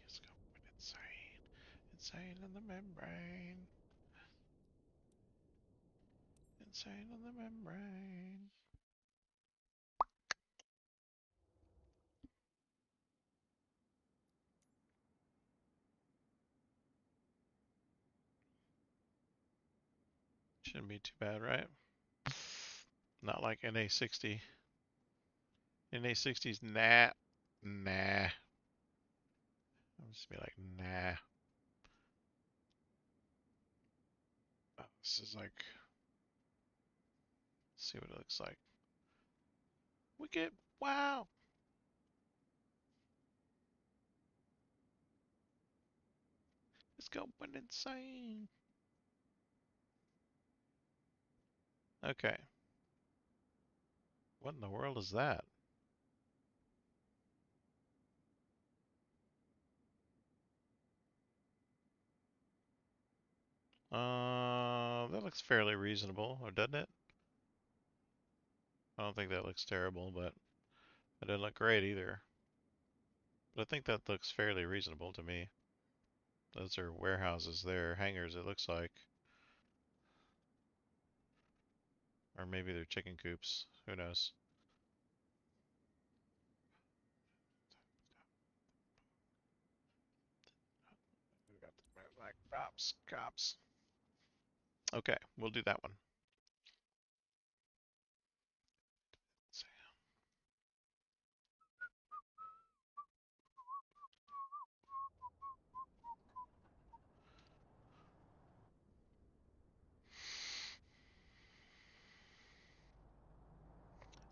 It's going insane. Insane in the membrane. Insane in the membrane. Shouldn't be too bad, right? Not like NA60. NA60's nah. Nah. I'll just be like, nah. This is like, see what it looks like. Wicked. Wow. It's going insane. Okay. What in the world is that? That looks fairly reasonable, or doesn't it? I don't think that looks terrible, but it doesn't look great either. But I think that looks fairly reasonable to me. Those are warehouses there, hangars it looks like. Or maybe they're chicken coops. Who knows? We got the black cops, cops. Okay, we'll do that one.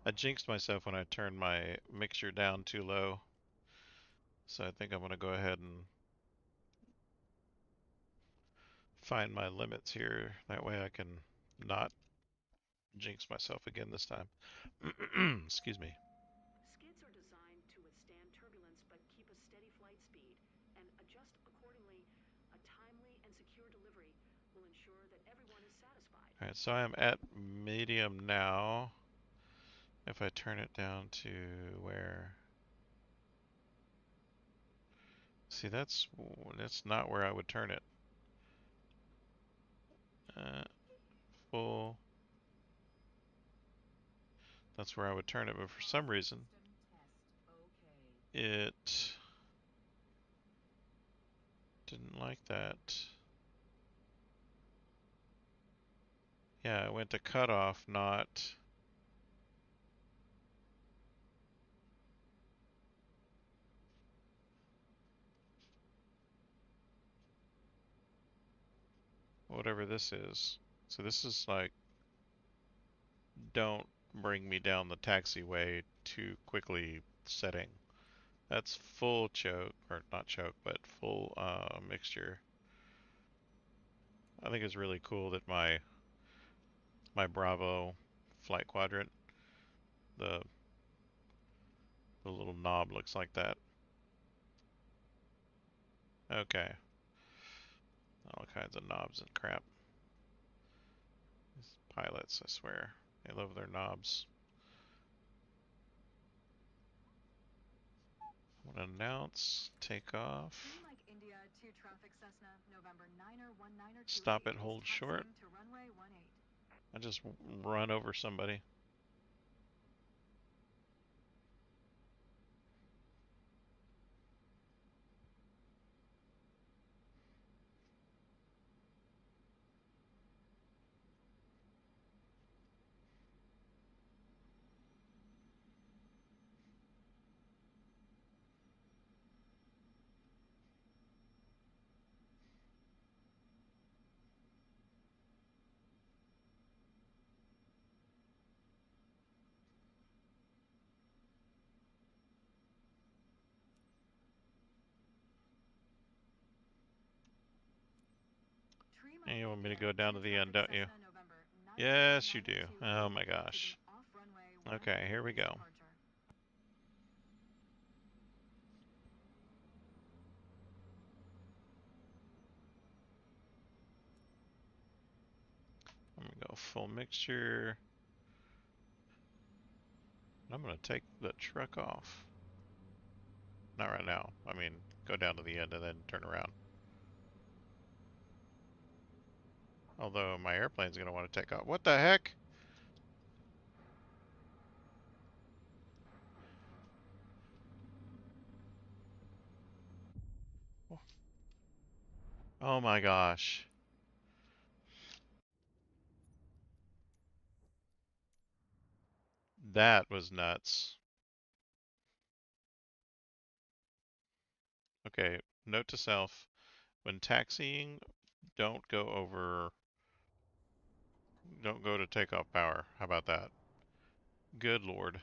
I jinxed myself when I turned my mixture down too low. So I think I'm going to go ahead and find my limits here. That way I can not jinx myself again this time. Excuse me. Alright, so I am at medium now. If I turn it down to where? See, that's not where I would turn it. Uh, Full. That's where I would turn it, but for some reason, it didn't like that. Yeah, it went to cutoff, not. Whatever this is. So this is like, don't bring me down the taxiway too quickly setting. That's full choke, or not choke, but full mixture. I think it's really cool that my Bravo flight quadrant, the the little knob looks like that. Okay, all kinds of knobs and crap. These pilots, I swear, they love their knobs. I'm gonna announce takeoff. Stop it, hold short. I just run over somebody. And you want me to go down to the end, don't you? Yes, you do. Oh my gosh. Okay, here we go. I'm gonna go full mixture. I'm gonna take the truck off. Not right now. I mean, go down to the end and then turn around. Although my airplane's gonna want to take off. What the heck? Oh my gosh. That was nuts. Okay, note to self. When taxiing, don't go over, don't go to takeoff power. How about that? Good lord.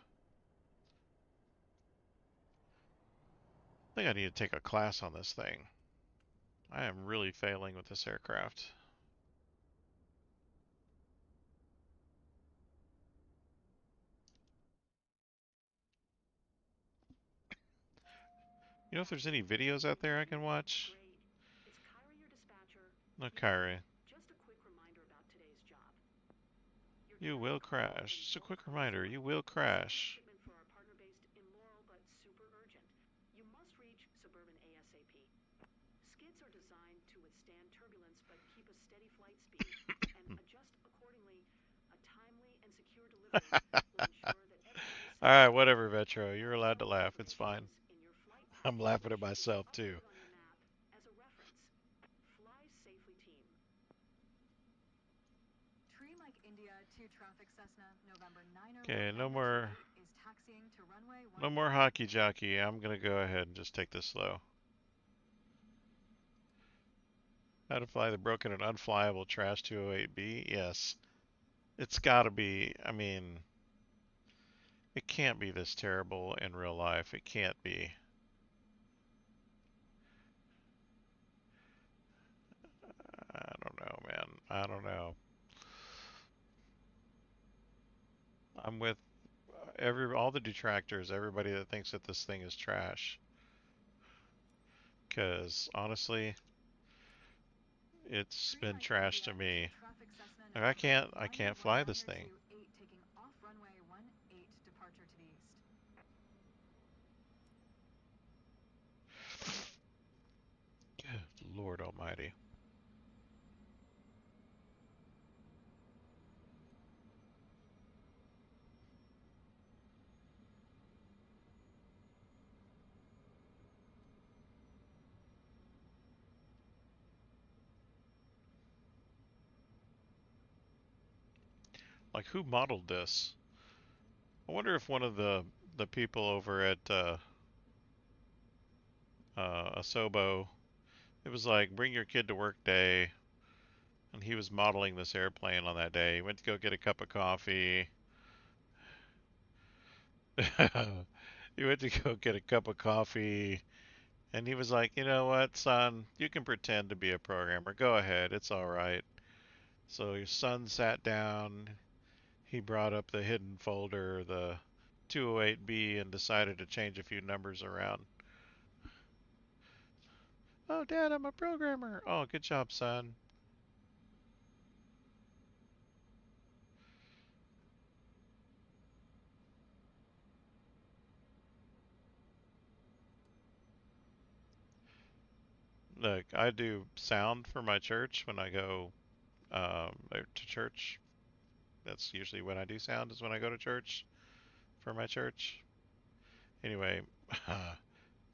I think I need to take a class on this thing. I am really failing with this aircraft. You know if there's any videos out there I can watch? No, Kyrie. You will crash. Just a quick reminder, you will crash. Alright, whatever, Vetro. You're allowed to laugh. It's fine. I'm laughing at myself, too. Okay, no more hockey jockey. I'm gonna go ahead and just take this slow. How to fly the broken and unflyable Trash 208B? Yes. It's gotta be, I mean, it can't be this terrible in real life. It can't be. I don't know, man. I don't know. I'm with all the detractors, everybody that thinks that this thing is trash. Because honestly, it's Tree been Mike trashed India to 2 me. traffic Cessna Like, I November can't I niner can't one fly this niner thing. two eight taking off runway 18 departure to the east. Good Lord Almighty. Like, who modeled this? I wonder if one of the people over at Asobo, it was like bring your kid to work day, and he was modeling this airplane on that day. He went to go get a cup of coffee. He went to go get a cup of coffee, and he was like, you know what, son, you can pretend to be a programmer. Go ahead, it's all right. So your son sat down. He brought up the hidden folder, the 208B, and decided to change a few numbers around. Oh, Dad, I'm a programmer. Oh, good job, son. Look, I do sound for my church when I go to church. That's usually when I do sound, is when I go to church for my church. Anyway,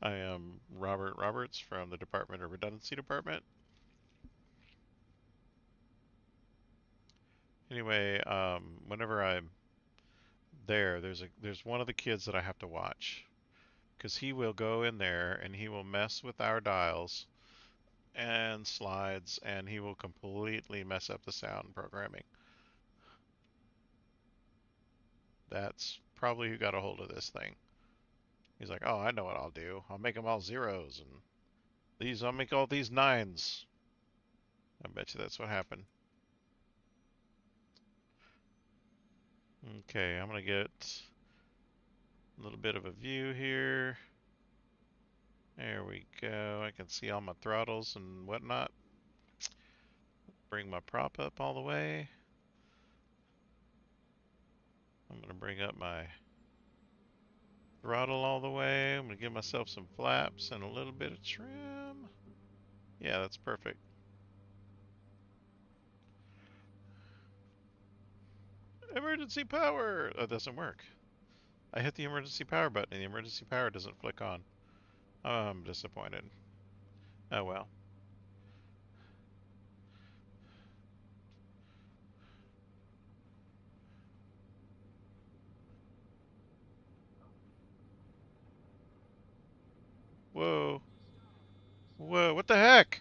I am Robert Roberts from the Department of Redundancy Department. Anyway, whenever I'm there, there's one of the kids that I have to watch because he will go in there and he will mess with our dials and slides and he will completely mess up the sound programming. That's probably who got a hold of this thing. He's like, oh, I know what I'll do. I'll make them all zeros and I'll make all these nines. I bet you that's what happened. Okay, I'm gonna get a little bit of a view here. There we go. I can see all my throttles and whatnot. Bring my prop up all the way. I'm gonna bring up my throttle all the way. I'm gonna give myself some flaps and a little bit of trim. Yeah, that's perfect. Emergency power! That doesn't work. I hit the emergency power button and the emergency power doesn't flick on. I'm disappointed. Oh well. Whoa. Whoa, what the heck?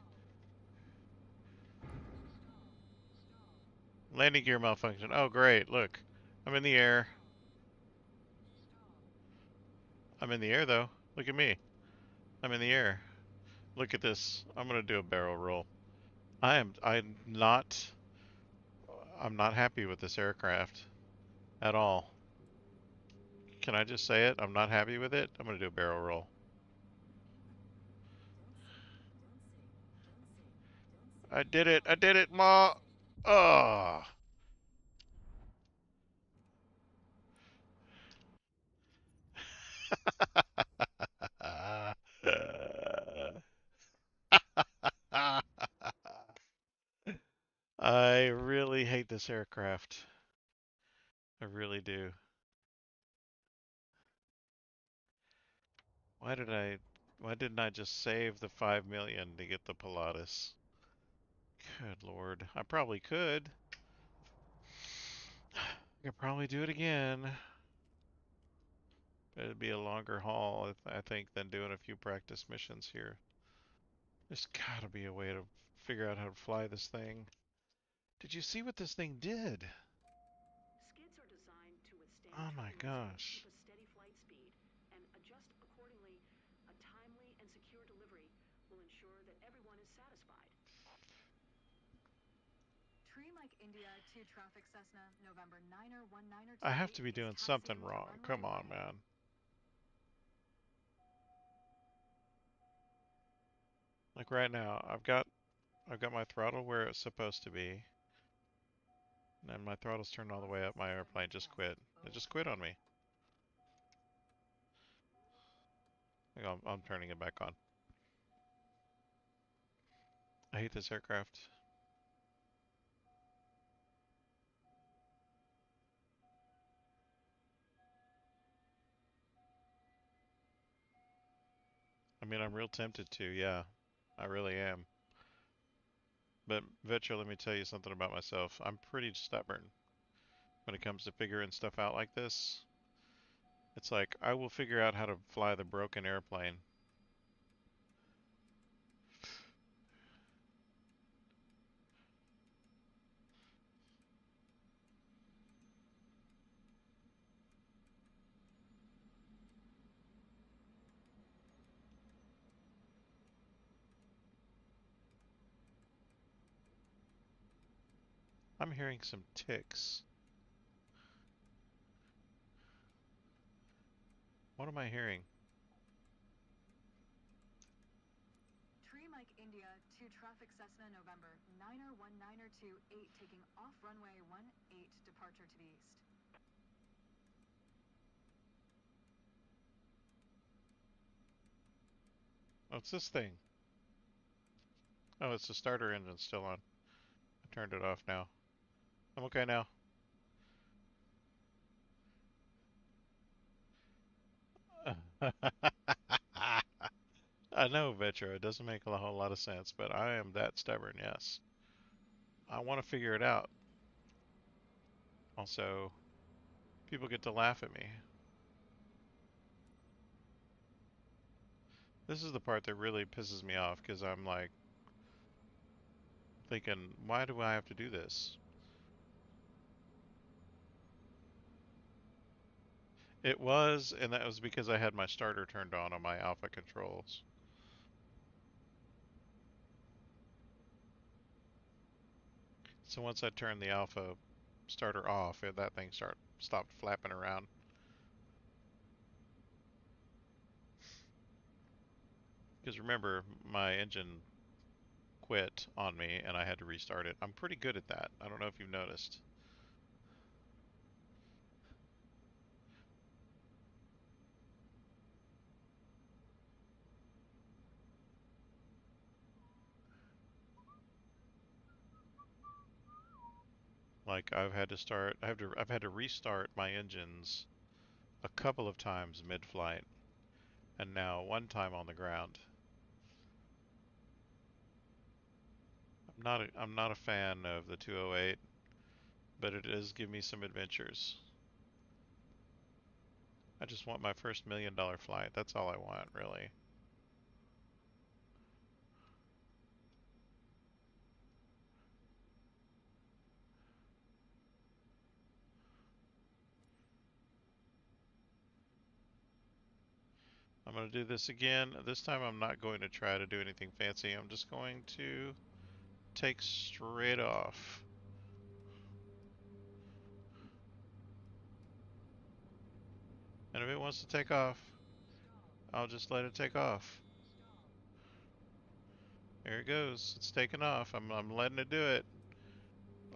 Landing gear malfunction. Oh, great. Look. I'm in the air. I'm in the air, though. Look at me. I'm in the air. Look at this. I'm gonna do a barrel roll. I'm not happy with this aircraft at all. Can I just say it? I'm not happy with it. I'm gonna do a barrel roll. I did it. I did it, Ma. Oh. I really hate this aircraft. I really do. Why did I why didn't I just save the 5 million to get the Pilatus? Good lord. I probably could. I could probably do it again. But it'd be a longer haul, I think, than doing a few practice missions here. There's gotta be a way to figure out how to fly this thing. Did you see what this thing did? Skids are designed to withstand Oh my turbulence and gosh. keep a steady flight speed, and adjust accordingly. A timely and secure delivery will ensure that everyone is satisfied. Tree Mike India 2 traffic Cessna November niner 1928 I have to be is doing something taxiing to wrong. runway Come on, 18. man. Like right now, I've got I've got my throttle where it's supposed to be, and my throttle's turned all the way up. My airplane just quit. It just quit on me. Hang on, I'm turning it back on. I hate this aircraft. I mean, I'm real tempted to, yeah. I really am. But Vetra, let me tell you something about myself. I'm pretty stubborn when it comes to figuring stuff out like this. It's like I will figure out how to fly the broken airplane. I'm hearing some ticks. What am I hearing? Tree Mike India 2 traffic Cessna November 9er 19er 28 taking off runway 18 departure to the east. Oh, it's this thing. Oh, it's the starter engine still on. I turned it off now. I'm okay now. I know, Vetra, it doesn't make a whole lot of sense, but I am that stubborn, yes. I want to figure it out. Also, people get to laugh at me. This is the part that really pisses me off because I'm like thinking, why do I have to do this? It was, and that was because I had my starter turned on my alpha controls. So once I turned the alpha starter off, that thing stopped flapping around. Because remember, my engine quit on me and I had to restart it. I'm pretty good at that. I don't know if you've noticed. Like I've had to restart my engines a couple of times mid-flight and now one time on the ground. I'm not a fan of the 208, but it does give me some adventures. I just want my first $1 million flight. That's all I want, really. I'm going to do this again. This time I'm not going to try to do anything fancy. I'm just going to take straight off. And if it wants to take off, I'll just let it take off. There it goes. It's taking off. I'm letting it do it.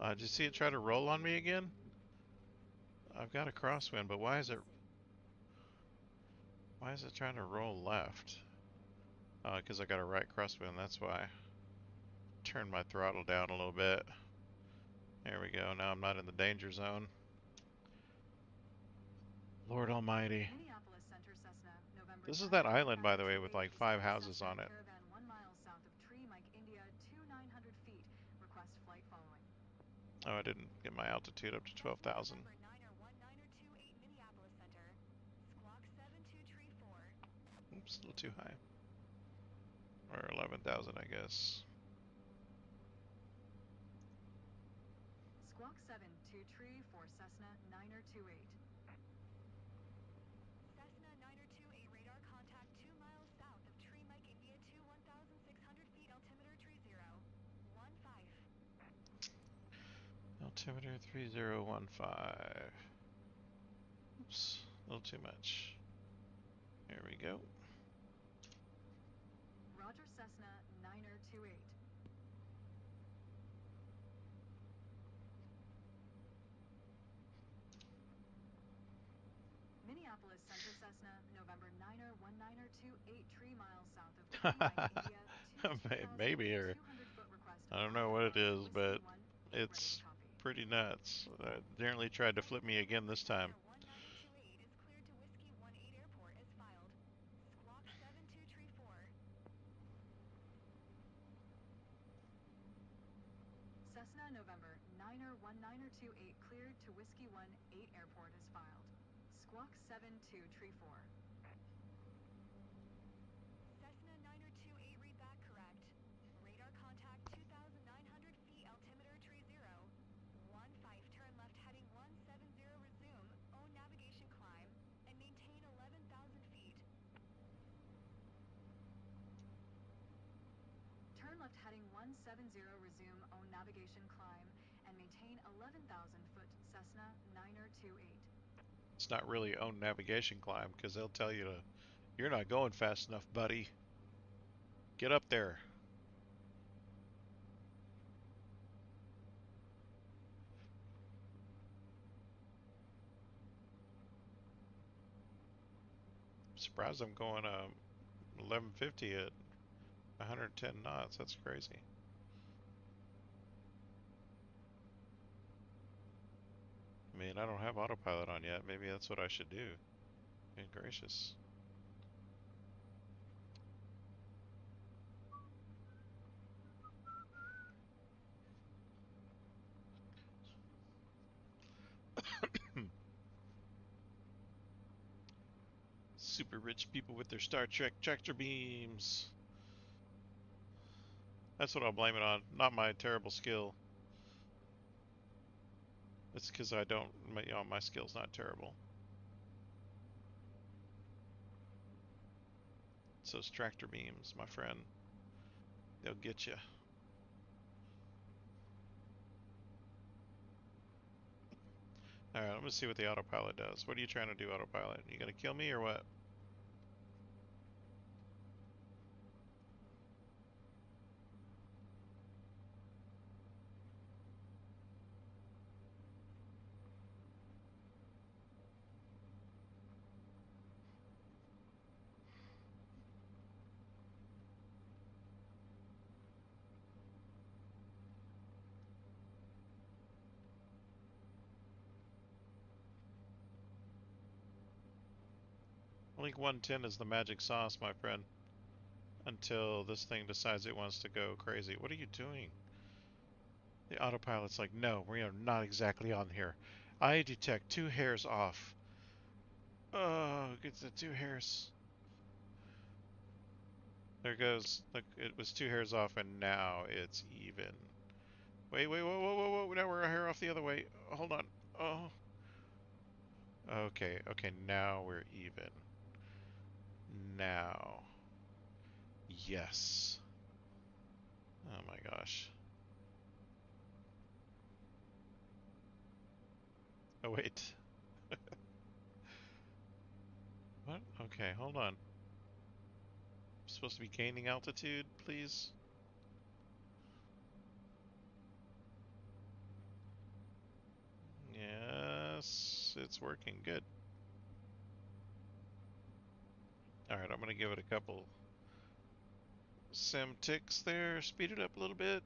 Did you see it try to roll on me again? I've got a crosswind, but why is it trying to roll left? Because I got a right crosswind, that's why. Turn my throttle down a little bit. There we go. Now I'm not in the danger zone. Lord Almighty. Minneapolis Center Cessna November This is that 9er island, by 19er the way, with 28 like is 5 taking houses Cessna on it. Caravan 1 mile south of Tree Mike India 2900 feet. Request flight following. Oh, I didn't get my altitude up to Cessna 12,000. November 9er 19er 28 Minneapolis Center. Squawk 72 Tree 4. Oops, a little too high. Or 11,000, I guess. Squawk 72 Tree for Cessna 9er 28. Cessna 9er 28 radar contact 2 miles south of Tree Mike India 1,600 feet altimeter tree 0. 15. Altimeter 3015. Oops, a little too much. There we go. Roger Cessna 9er 28. 9er28 3 miles south of Gigabyte, India. Maybe, or 2,200-foot request I don't know on what it board is, Whiskey but 1, 8 ready to it's copy. pretty nuts. Apparently tried to flip me again this time. Cessna 1928 is cleared to Whiskey 18 Airport as filed. Squawk 7234. Cessna November 9er19er28 cleared to Whiskey 18 Airport as filed. Squawk 7234. Cessna 9er28 read back correct. Radar contact 2,900 feet, altimeter 30. 15 turn left heading 170 resume. Own navigation climb and maintain 11,000 feet. Turn left heading 170 resume. Own navigation climb and maintain 11,000 foot. Cessna 9er28. It's not really own navigation climb because they'll tell you to, you're not going fast enough, buddy. Get up there. I'm surprised I'm going 1150 at 110 knots. That's crazy. I mean, I don't have autopilot on yet. Maybe that's what I should do. Good gracious. Super rich people with their Star Trek tractor beams. That's what I'll blame it on. Not my terrible skill. It's because I don't, my skill's not terrible. It's those tractor beams, my friend. They'll get you. Alright, I'm gonna see what the autopilot does. What are you trying to do, autopilot? You gonna kill me or what? I think 110 is the magic sauce, my friend. Until this thing decides it wants to go crazy. What are you doing? The autopilot's like, no, we are not exactly on here. I detect 2 hairs off. Oh, gets the 2 hairs. There goes. Look, it was 2 hairs off, and now it's even. Wait, wait, whoa, whoa, whoa, whoa! Now we're a hair off the other way. Hold on. Oh. Okay, okay. Now we're even. Now. Yes. Oh my gosh. Oh wait. What? Okay, hold on. I'm supposed to be gaining altitude, please? Yes, it's working good. Alright, I'm gonna give it a couple sim ticks there. Speed it up a little bit.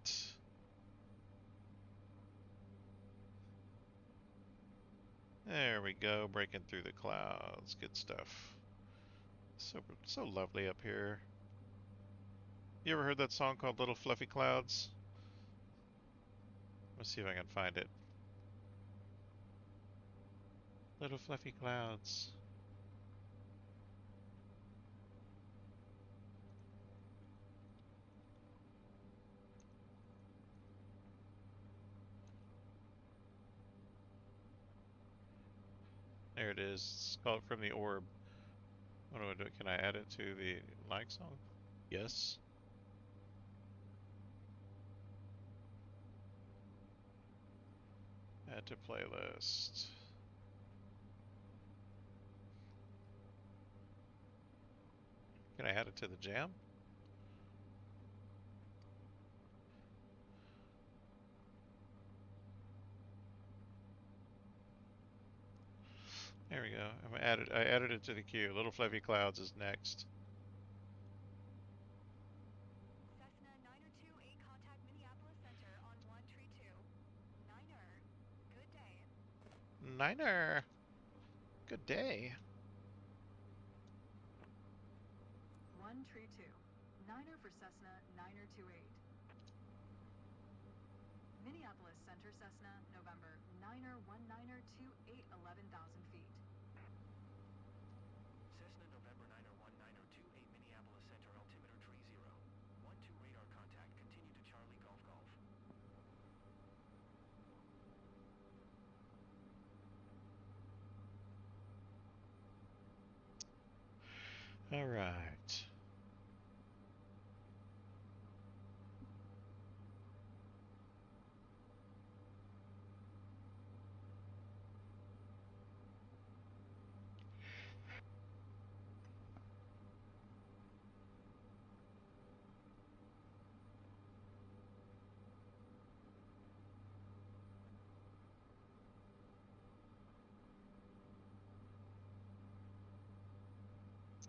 There we go, breaking through the clouds. Good stuff. So lovely up here. You ever heard that song called Little Fluffy Clouds? Let's see if I can find it. Little Fluffy Clouds. There it is. It's called From the Orb. What do I do? Can I add it to the like song? Yes. Add to playlist. Can I add it to the jam? There There we go. I added it to the queue. Little Fluffy Clouds is next. Cessna 928, contact Minneapolis Center on 132. Niner, good day. Niner. Good day. 132. Niner for Cessna 928. Minneapolis Center Cessna, November, Niner 1928, 11,000 feet. Cessna November Niner 1928, Minneapolis Center, altimeter 30. 12 radar contact, continue to Charlie Golf Golf. All right.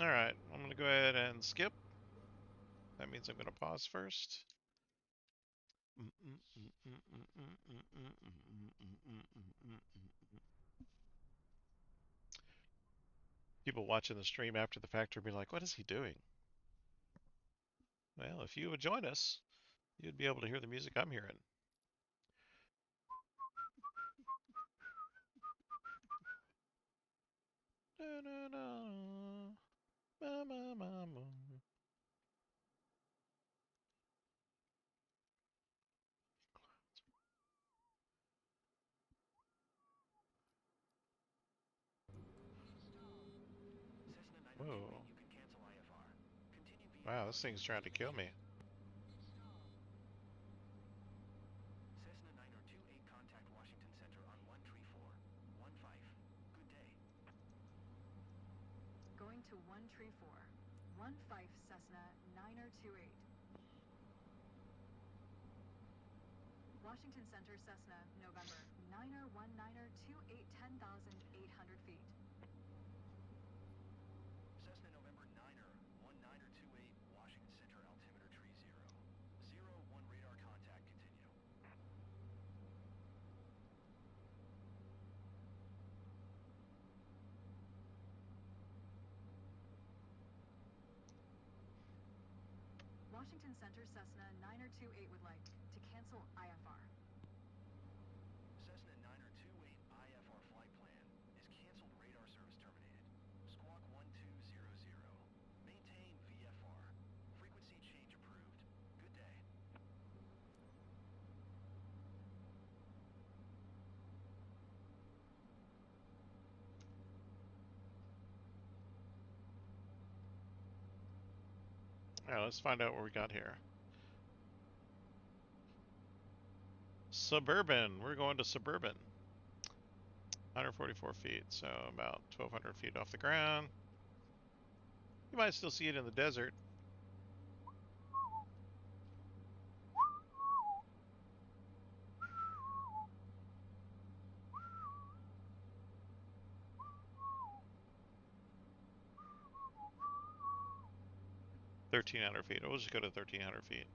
All right. I'm going to go ahead and skip. That means I'm going to pause first. People watching the stream after the fact will be like, what is he doing? Well, if you would join us, you'd be able to hear the music I'm hearing. Whoa. Wow, this thing's trying to kill me. Cessna 928, contact Washington Center on 134. 15. Good day. Going to 134. 15 Cessna 928. Washington Center Cessna, November, Niner 1928, 10,800 feet. Cessna November Niner 1928, Washington Center, altimeter 30. 01 radar contact, continue. Washington Center Cessna 928 would like to cancel IFR. Cessna 928 IFR flight plan is canceled. Radar service terminated. Squawk 1200. Maintain VFR. Frequency change approved. Good day. All right, let's find out what we got here. Suburban. We're going to Suburban. 144 feet, so about 1,200 feet off the ground. You might still see it in the desert. $1,300 feet. We'll just go to 1,300 feet.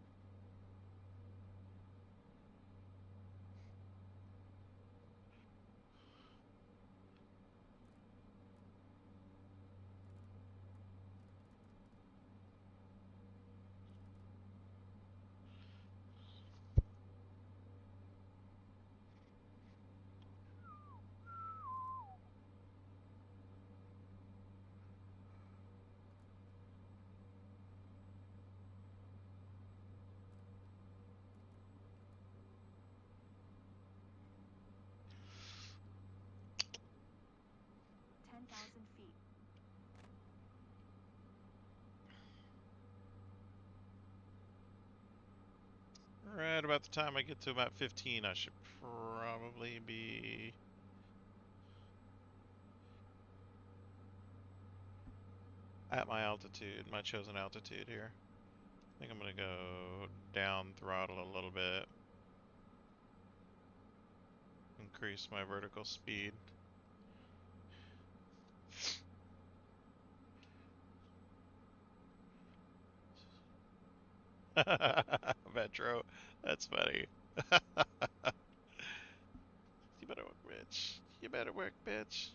Feet. Right about the time I get to about 15, I should probably be at my altitude, my chosen altitude here. I think I'm going to go down throttle a little bit. Increase my vertical speed. Metro. That's funny. You better work, bitch. You better work, bitch.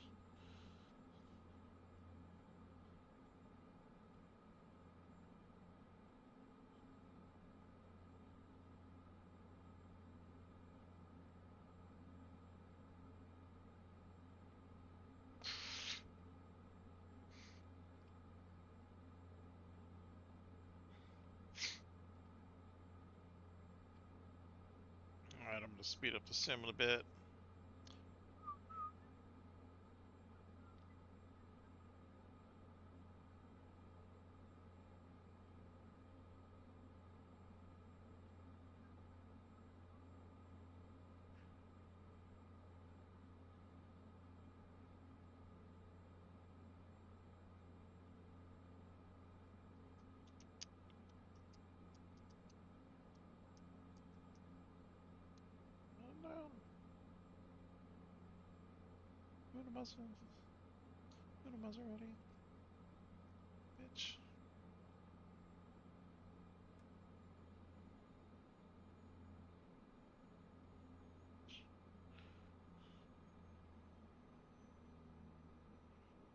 Alright, I'm gonna speed up the sim a bit. Oh no. Move the muzzle. Move the muzzle already. Bitch.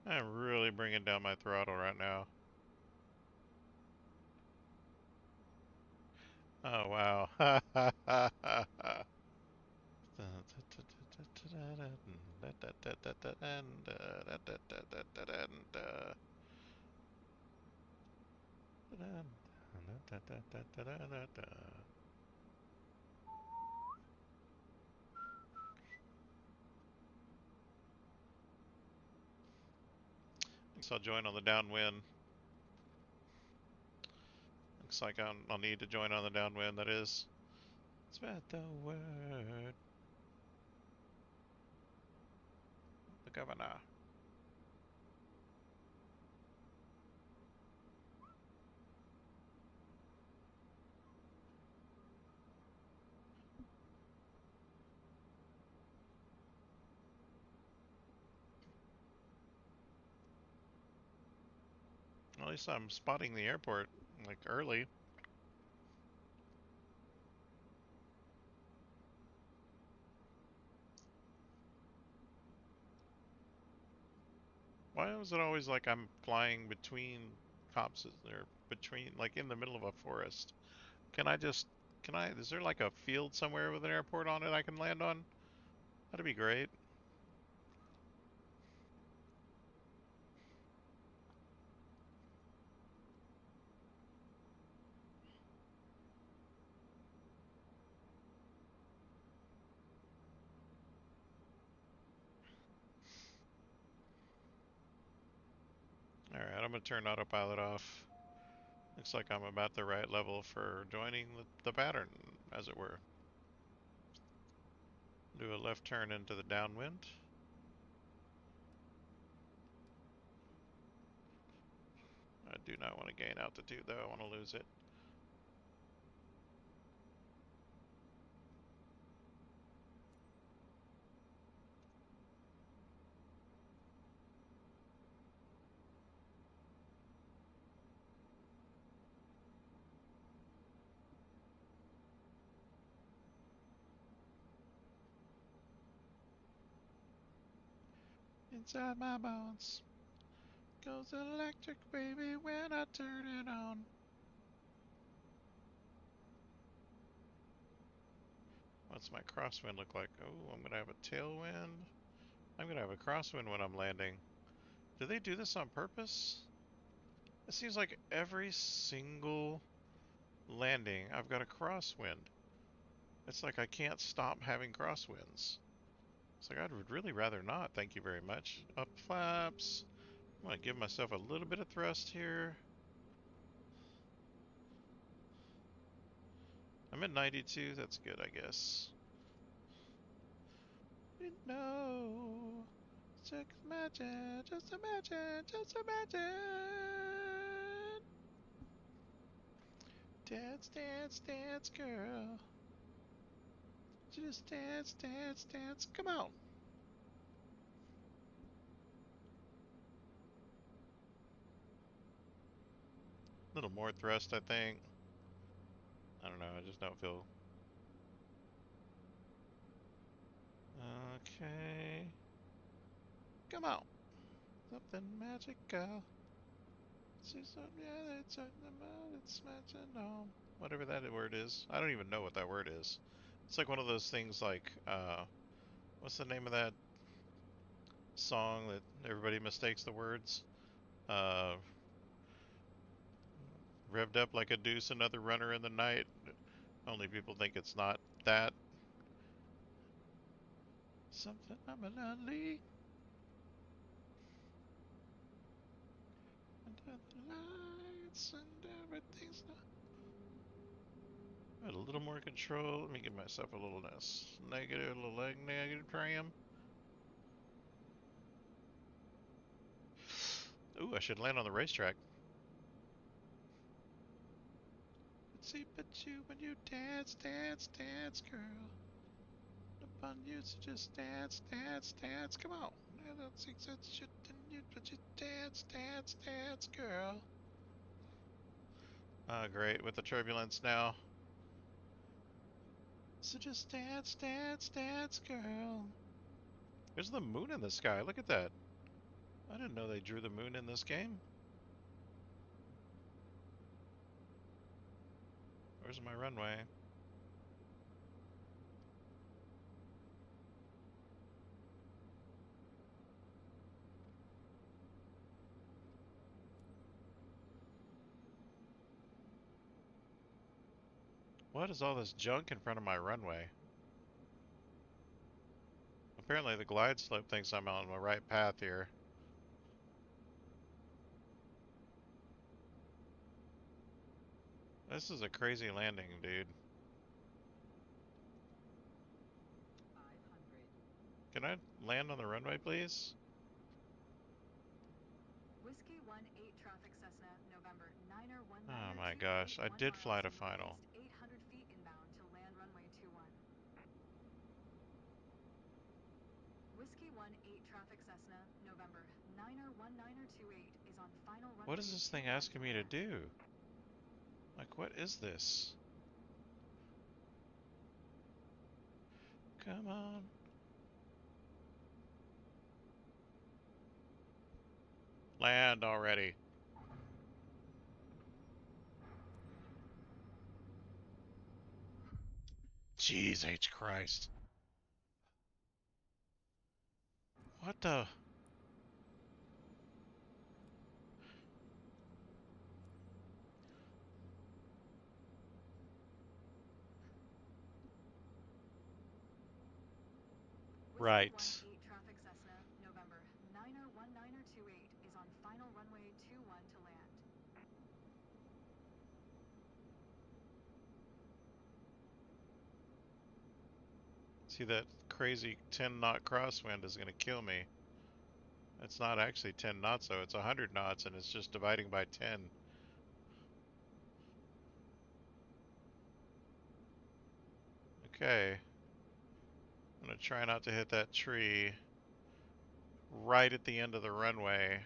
I'm really bringing down my throttle right now. Oh wow. Ha ha ha ha ha. Guess I'll join on the downwind. Looks like I'll need to join on the downwind, that is. Spread the word. The governor. At least I'm spotting the airport, like, early. Why is it always like I'm flying between copses, or between, like, in the middle of a forest? Can I just, is there like a field somewhere with an airport on it I can land on? That'd be great. Alright, I'm gonna turn autopilot off. Looks like I'm about the right level for joining the pattern, as it were. Do a left turn into the downwind. I do not want to gain altitude though, I want to lose it. Inside my bones goes electric baby when I turn it on. What's my crosswind look like? Oh, I'm gonna have a tailwind. I'm gonna have a crosswind when I'm landing. Do they do this on purpose? It seems like every single landing I've got a crosswind. It's like I can't stop having crosswinds. It's like I would really rather not, thank you very much. Up flaps. I'm gonna give myself a little bit of thrust here. I'm at 92, that's good, I guess. No. Just imagine, just imagine, just imagine. Dance, dance, dance, girl. Just dance, dance, dance. Come on. A little more thrust, I think. I don't know, I just don't feel... Okay. Come on. Something magical. See something, yeah, it's on the mouth, it's smashing home. Whatever that word is. I don't even know what that word is. It's like one of those things like, what's the name of that song that everybody mistakes the words? Uh, Revved up like a deuce, another runner in the night. Only people think it's not that. Something I'm a lonely under the lights and everything's not. Got a little more control. Let me give myself a little less negative, a little leg negative tram. Ooh, I should land on the racetrack. See but you when you dance, dance, dance, girl. Upon you, so just dance, dance, dance. Come on. I don't think that shit in you, but you dance, dance, dance, girl. Great, with the turbulence now. So just dance, dance, dance, girl. There's the moon in the sky. Look at that. I didn't know they drew the moon in this game. Where's my runway? What is all this junk in front of my runway? Apparently the glide slope thinks I'm on the right path here. This is a crazy landing, dude. 500. Can I land on the runway, please? Whiskey 18 traffic Cessna, November, Niner Oh my 19028, gosh, I 1 did mile fly to to final. northeast, 800 feet inbound to land runway 21. Whiskey 18 traffic Cessna, November, Niner 19028 is on final What runway is this thing 21 to asking me to land. do? Like, what is this? Come on. Land already. Jeez H. Christ. What the? Whiskey Right. 18 traffic Cessna, November, Niner 19028 is on final runway 21 to land. See, that crazy 10 knot crosswind is going to kill me. It's not actually 10 knots, though. It's 100 knots, and it's just dividing by 10. Okay. I'm going to try not to hit that tree right at the end of the runway.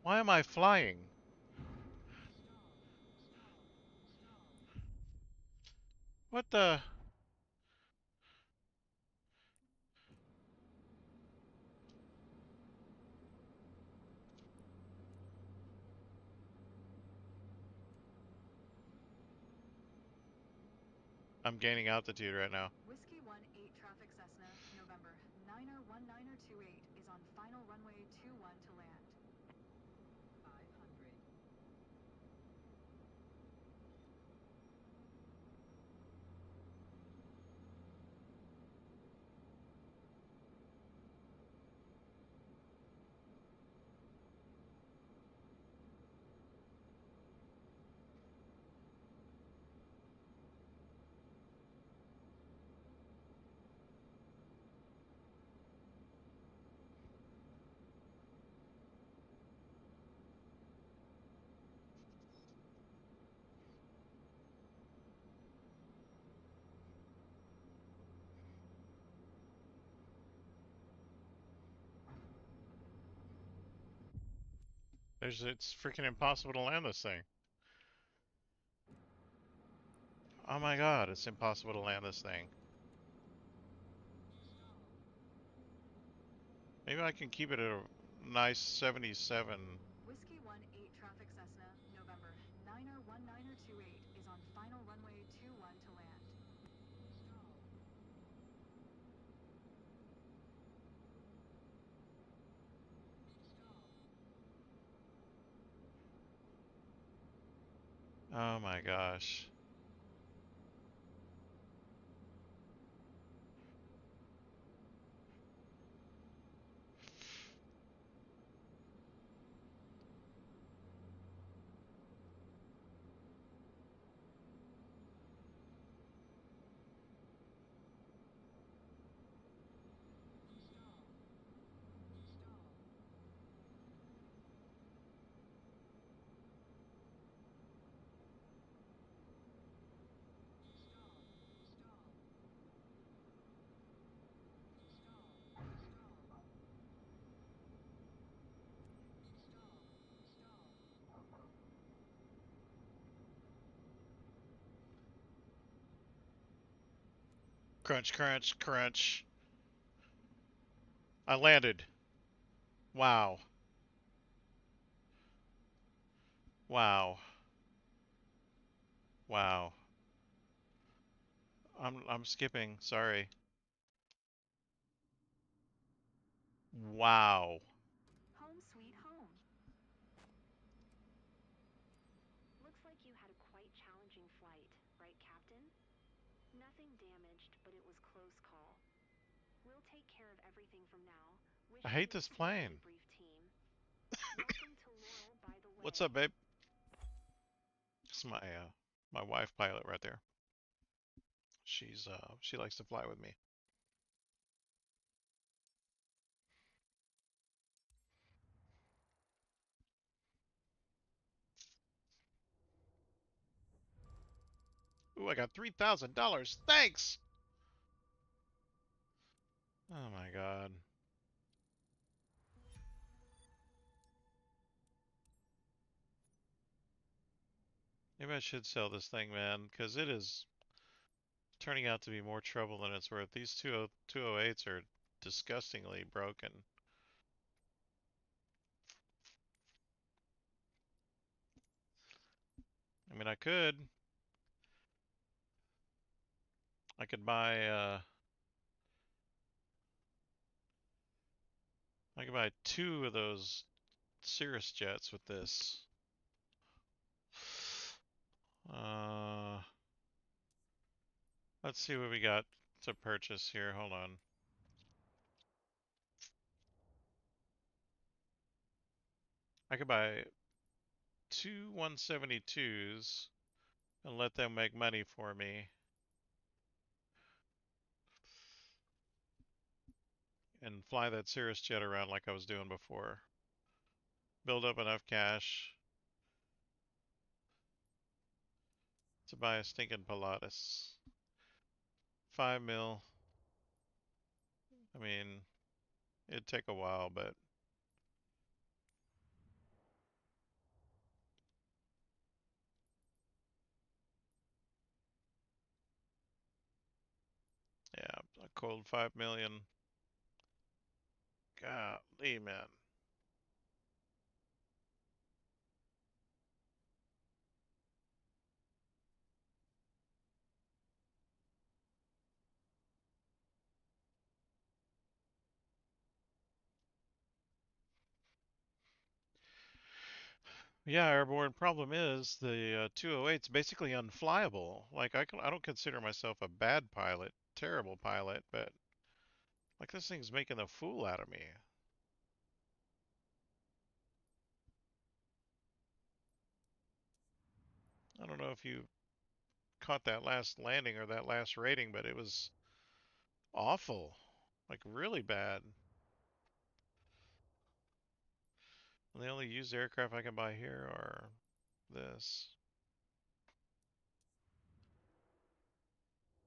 Why am I flying? What the? I'm gaining altitude right now. Whiskey 18 traffic Cessna, November, Niner 19028 is on final runway 21 to land. 500. It's freaking impossible to land this thing. Oh my god, it's impossible to land this thing. Maybe I can keep it at a nice 77. Whiskey 18 traffic Cessna, November. 9er19er28 is on final runway 21 to land. Oh my gosh. Crunch, crunch, crunch. I landed. Wow. Wow. Wow. I'm skipping. Sorry. Wow. Home sweet home. Looks like you had a quite challenging flight, right, Captain? Nothing damaged, but it was close call. We'll take care of everything from now. I Wishing hate you a this smooth plane. debrief, team. Welcome to Laurel, by the What's way. up, babe? It's my wife pilot right there. She likes to fly with me. Ooh, I got $3,000. Thanks. Oh my god. Maybe I should sell this thing, man, because it is turning out to be more trouble than it's worth. These 208s are disgustingly broken. I mean, I could buy I could buy two of those Cirrus jets with this. Uh, let's see what we got to purchase here. Hold on. I could buy two 172s and let them make money for me and fly that Cirrus jet around like I was doing before. Build up enough cash to buy a stinking Pilatus. 5 mil. I mean, it'd take a while, but yeah, a cold 5 million. Golly, man. Yeah, airborne problem is the 208's basically unflyable. Like I don't consider myself a bad pilot, terrible pilot, but like this thing's making a fool out of me. I don't know if you caught that last landing or that last rating, but it was awful. Like really bad. And the only used aircraft I can buy here are this.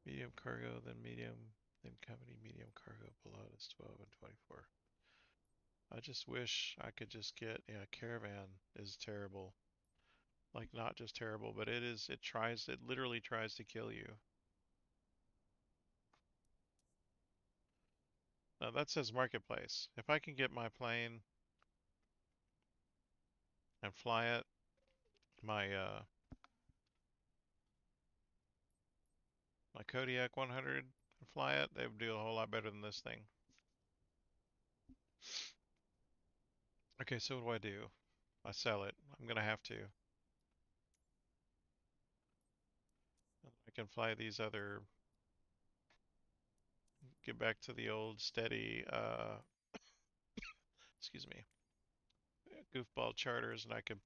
Medium cargo, then medium, then company medium cargo below. It's 12 and 24. I just wish I could just get, yeah, Caravan is terrible. Like not just terrible, but it literally tries to kill you. Now that says marketplace. If I can get my plane and fly it, my my Kodiak 100 and fly it, they would do a whole lot better than this thing. Okay, so what do? I sell it. I'm gonna have to. I can fly these other, get back to the old steady, excuse me, goofball charters, and I could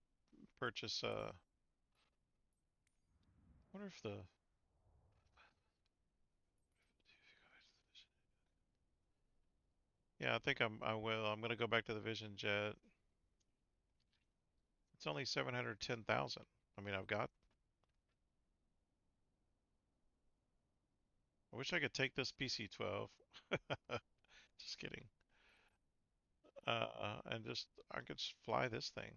purchase. Wonder if the. Yeah, I think I will. I'm gonna go back to the Vision Jet. It's only 710,000. I mean, I've got. I wish I could take this PC-12. Just kidding. And just I could just fly this thing.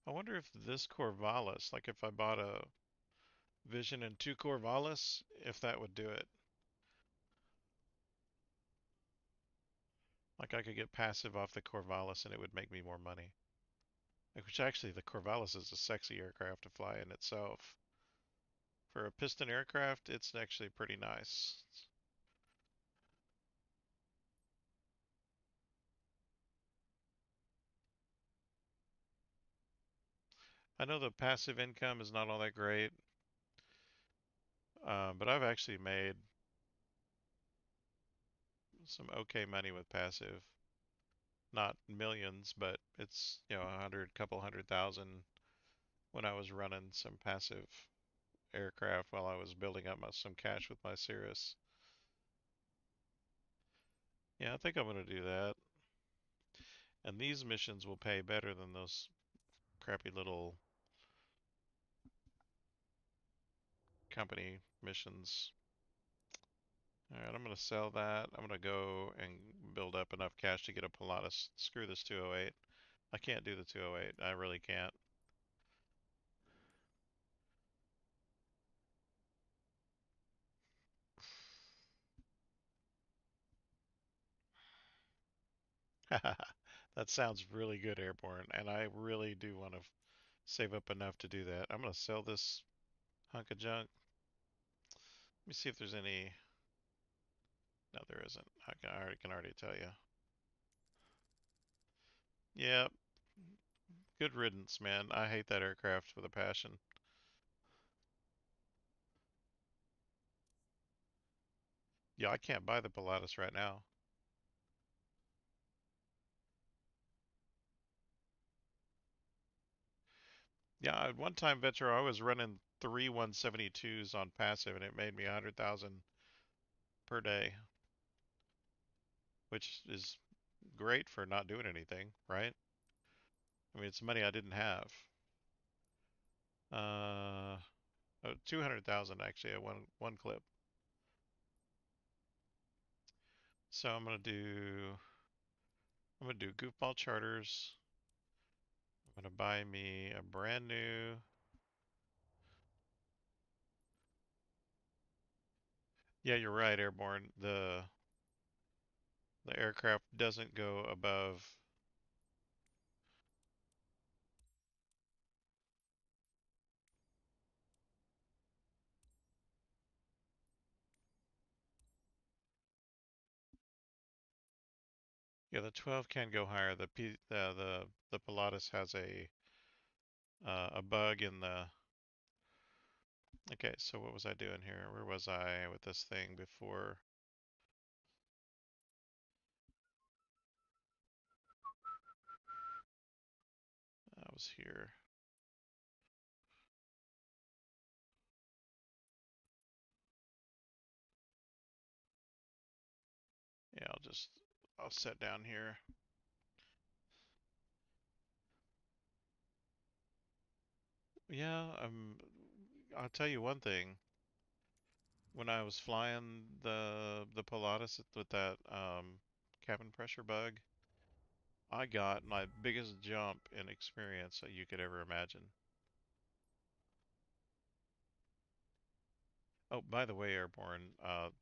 I wonder if this Corvallis, like if I bought a Vision and two Corvallis, if that would do it. Like I could get passive off the Corvallis and it would make me more money. Which actually the Corvallis is a sexy aircraft to fly in itself. For a piston aircraft, it's actually pretty nice. I know the passive income is not all that great, but I've actually made some okay money with passive. Not millions, but it's, you know, a hundred, couple 100,000 when I was running some passive aircraft while I was building up some cash with my Cirrus. Yeah, I think I'm gonna do that. And these missions will pay better than those crappy little company missions. All right, I'm gonna sell that. I'm gonna go and build up enough cash to get a Pilatus. Screw this 208. I can't do the 208. I really can't. That sounds really good, Airborne, and I really do want to save up enough to do that. I'm gonna sell this hunk of junk. Let me see if there's any. No, there isn't. I can already tell you. Yeah, good riddance, man. I hate that aircraft with a passion. Yeah, I can't buy the Pilatus right now. Yeah, at one time, Vetro, I was running three 172s on passive, and it made me 100,000 per day, which is great for not doing anything, right? I mean, it's money I didn't have. Uh, 200,000 actually at one clip. So I'm gonna do goofball charters. I'm gonna buy me a brand new. Yeah, you're right, Airborne. The aircraft doesn't go above. Yeah, the 12 can go higher. The Pilatus has a bug in the. Okay, so what was I doing here? Where was I with this thing before? I was here. Yeah, I'll sit down here. Yeah, I'll tell you one thing. when I was flying the Pilatus with that cabin pressure bug, I got my biggest jump in experience that you could ever imagine. Oh, by the way, Airborne,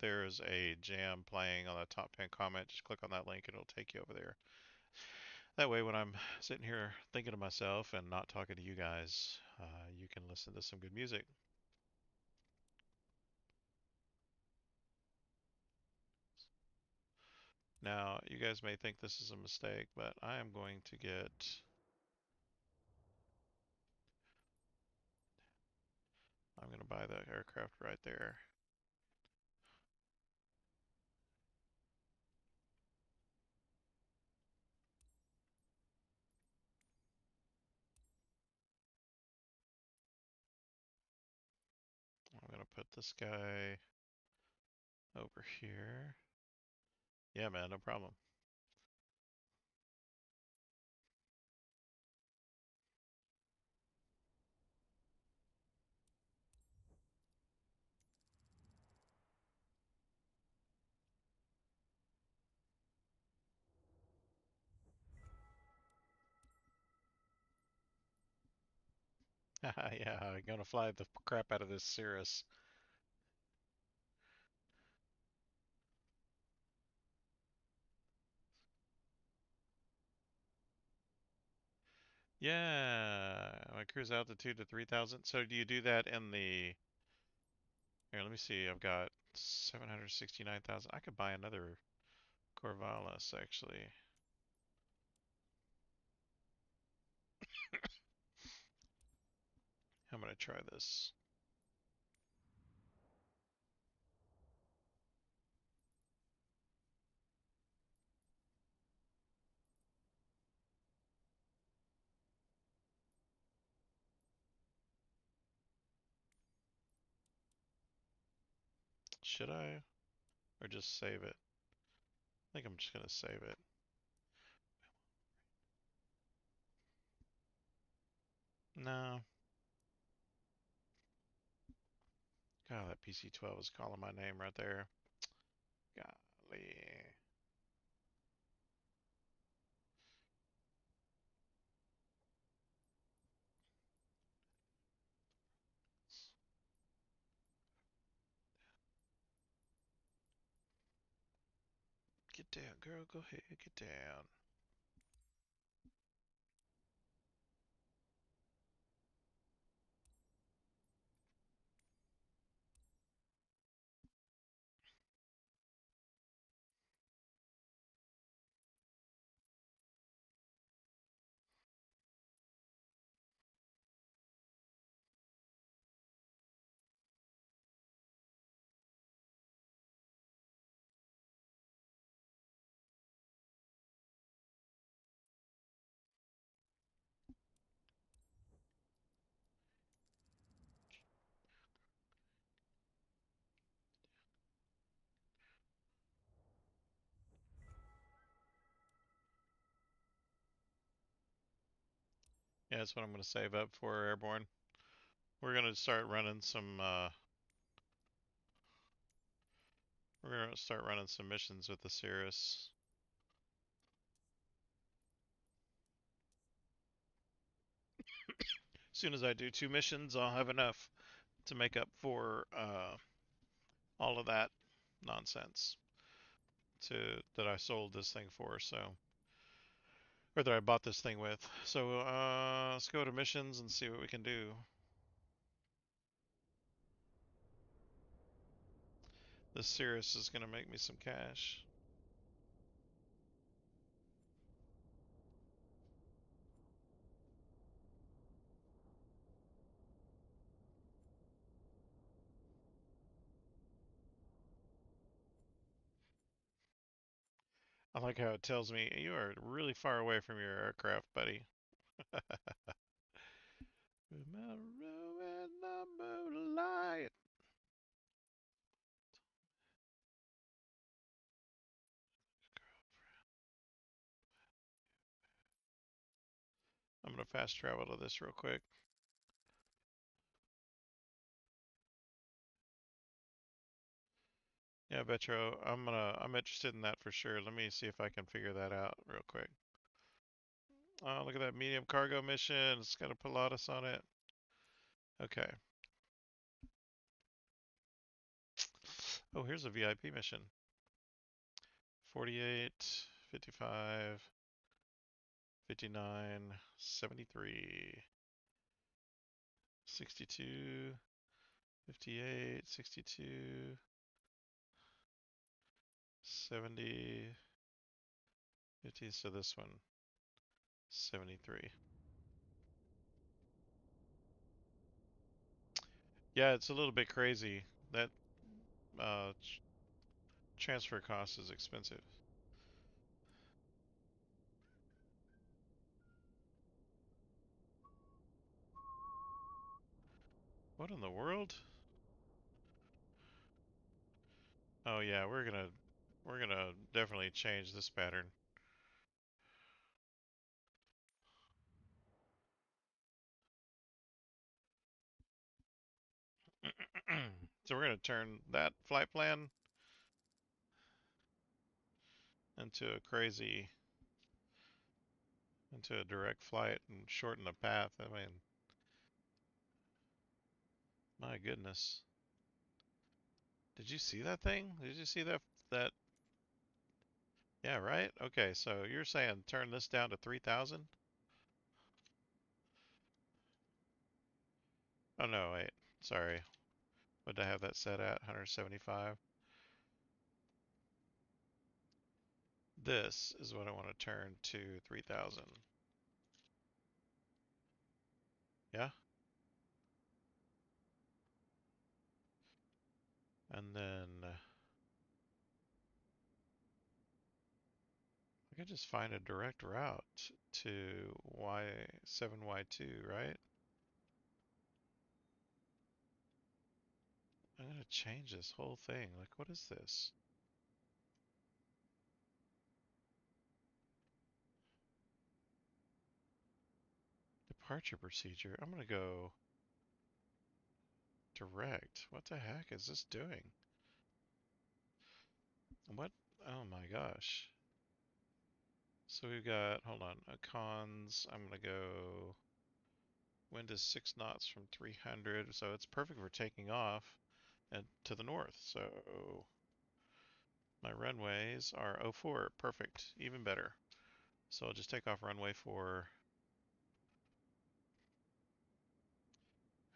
there's a jam playing on the top pin comment. Just click on that link and it'll take you over there. That way, when I'm sitting here thinking to myself and not talking to you guys, you can listen to some good music. Now, you guys may think this is a mistake, but I am going to get. I'm going to buy the aircraft right there. I'm going to put this guy over here. Yeah, man, no problem. Yeah, I'm going to fly the crap out of this Cirrus. Yeah, my cruise altitude to 3,000. So do you do that in the... Here, let me see. I've got 769,000. I could buy another Corvallis, actually. I'm going to try this. Should I? Or just save it? I think I'm just going to save it. No. God, that PC-12 is calling my name right there. Golly. Get down, girl. Go ahead. Get down. Yeah, that's what I'm going to save up for, Airborne. We're going to start running some, we're going to start running some missions with the Cirrus. As soon as I do 2 missions, I'll have enough to make up for all of that nonsense that I sold this thing for. So, or that I bought this thing with. So let's go to missions and see what we can do. This Cirrus is gonna make me some cash. I like how it tells me you are really far away from your aircraft, buddy. Tomorrow in the moonlight. I'm gonna fast travel to this real quick. Yeah, Betro, I'm interested in that for sure. Let me see if I can figure that out real quick. Oh, look at that medium cargo mission. It's got a Pilatus on it. Okay. Oh, here's a VIP mission. 48, 55, 59, 73, 62, 58, 62, 70, 50. So this one, 73. Yeah, it's a little bit crazy. That transfer cost is expensive. What in the world? Oh yeah, we're gonna definitely change this pattern. So we're gonna turn that flight plan into into a direct flight and shorten the path. I mean, my goodness. Did you see that thing? Did you see that yeah, right? Okay, so you're saying turn this down to 3,000? Oh no, wait. Sorry. What did I have that set at? 175. This is what I want to turn to 3,000. Yeah? And then I could just find a direct route to Y7Y2, right? I'm gonna change this whole thing. Like, what is this? Departure procedure. I'm gonna go direct. What the heck is this doing? What? Oh my gosh. So we've got, hold on, cons. I'm gonna go, wind is 6 knots from 300, so it's perfect for taking off and to the north. So my runways are 04, perfect, even better. So I'll just take off runway 4.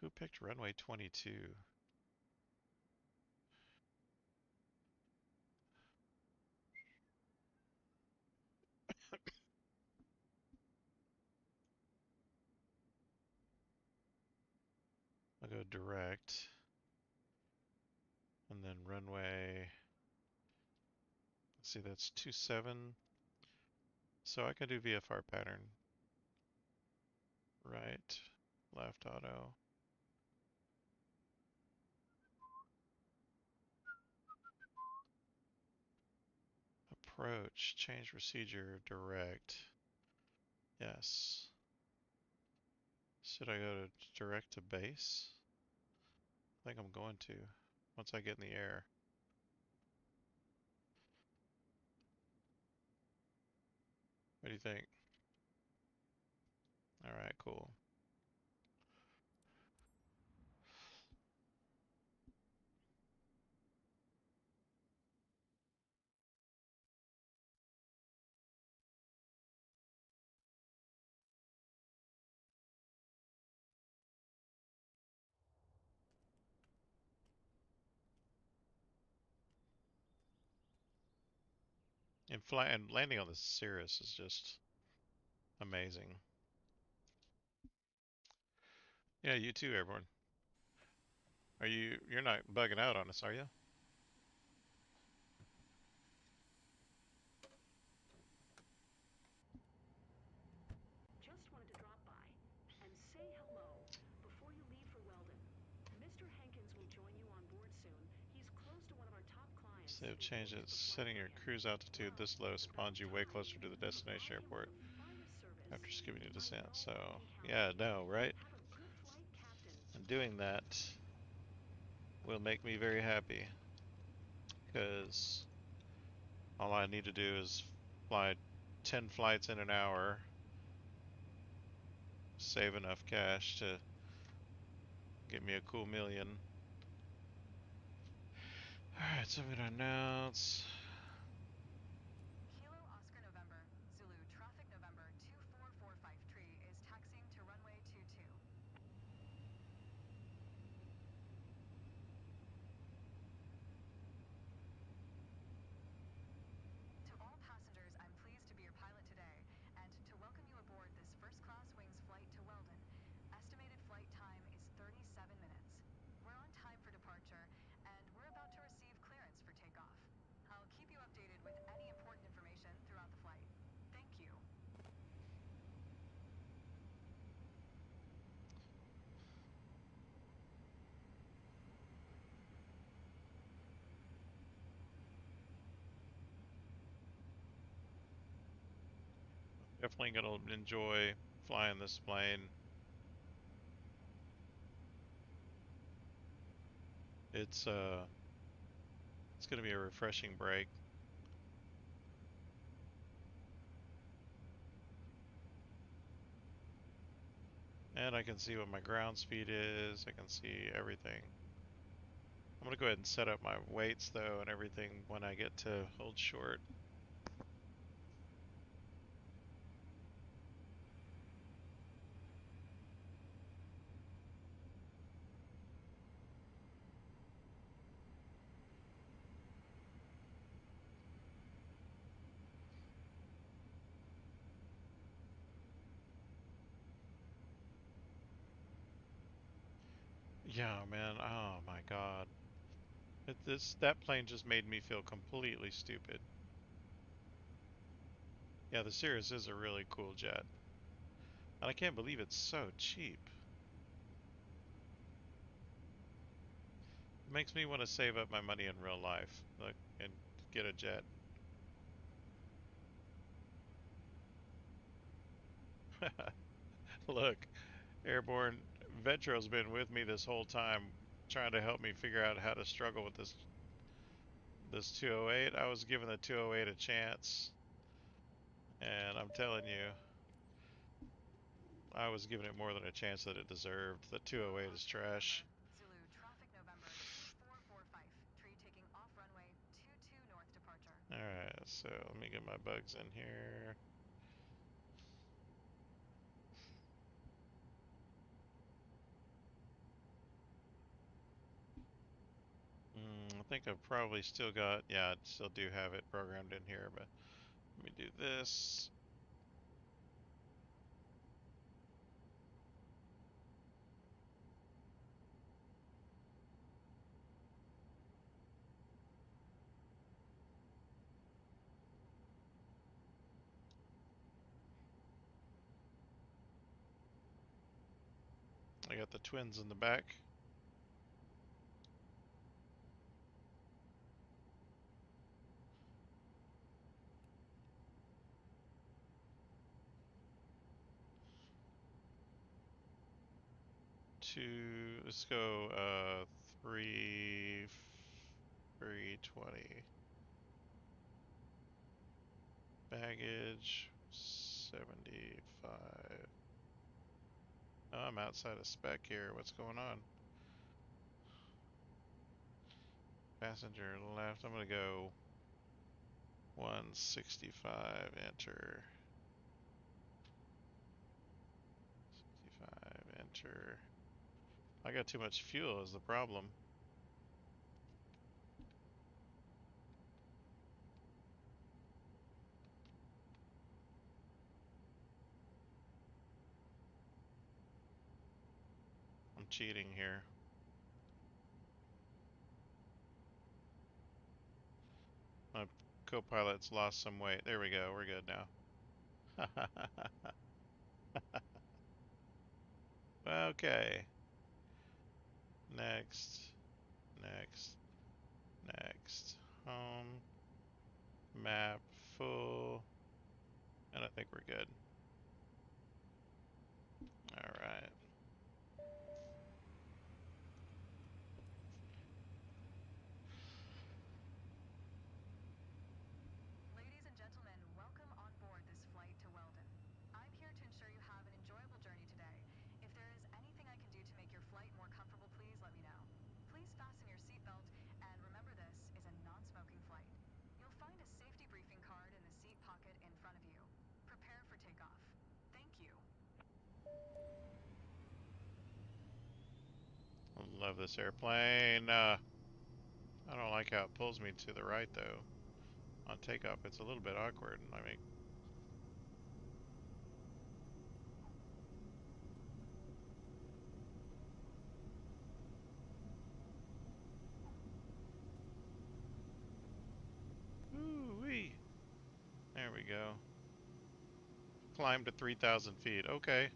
Who picked runway 22? I'll go direct, and then runway, let's see, that's 27. So I can do VFR pattern. Right, left auto. Approach, change procedure, direct. Yes. Should I go to direct to base? I think I'm going to, once I get in the air. What do you think? Alright, cool. And landing on the Cirrus is just amazing. Yeah, you too, everyone. You're not bugging out on us, are you? Just wanted to drop by and say hello before you leave for Weldon. Mr. Hankins will join you on board soon. He's close to one of our top clients Save and we'll changes. book a flight Setting for your him. cruise altitude Plus, this low about spawns you way time closer to the we destination provide him with airport the finest service. after skipping a I descent. know So, he can count on yeah, you. no, right? Have a good flight, Captain. And doing that will make me very happy. because all I need to do is fly 10 flights in an hour, save enough cash to get me a cool million. Alright, so I'm gonna announce. Kilo Oscar November, Zulu Traffic November 2445 is taxiing to runway 22. To all passengers, I'm pleased to be your pilot today, and to welcome you aboard this first-class wings flight to Weldon. Estimated flight time is 37 minutes. We're on time for departure, and we're about to receive clearance for takeoff. I'll keep you updated with any important information throughout the flight. Thank you. Definitely gonna enjoy flying this plane. It's gonna be a refreshing break. And I can see what my ground speed is. I can see everything. I'm gonna go ahead and set up my weights though and everything when I get to hold short. Yeah, man. Oh my God. That plane just made me feel completely stupid. Yeah, the Cirrus is a really cool jet. And I can't believe it's so cheap. It makes me want to save up my money in real life, like, and get a jet. Look, Airborne Vetro's been with me this whole time, trying to help me figure out how to struggle with this 208. I was giving the 208 a chance, and I'm telling you, I was giving it more than a chance that it deserved. The Kilo 208 is Oscar November, trash. Zulu Traffic November 2445, tree taking off runway 22 north departure. Alright, so let me get my bugs in here. I think I've probably still got, yeah, I still do have it programmed in here, but let me do this. I got the twins in the back. Let's go, 320. Baggage, 75. Oh, I'm outside of spec here. What's going on? Passenger left. I'm gonna go 165, enter. 65, enter. I got too much fuel is the problem. I'm cheating here. My co-pilot's lost some weight. There we go. We're good now. Okay. Next. Next. Next. Home. Map full. And I think we're good. Alright. Love this airplane. I don't like how it pulls me to the right though. On takeoff, it's a little bit awkward. I mean, ooh-wee. There we go. Climb to 3,000 feet. Okay.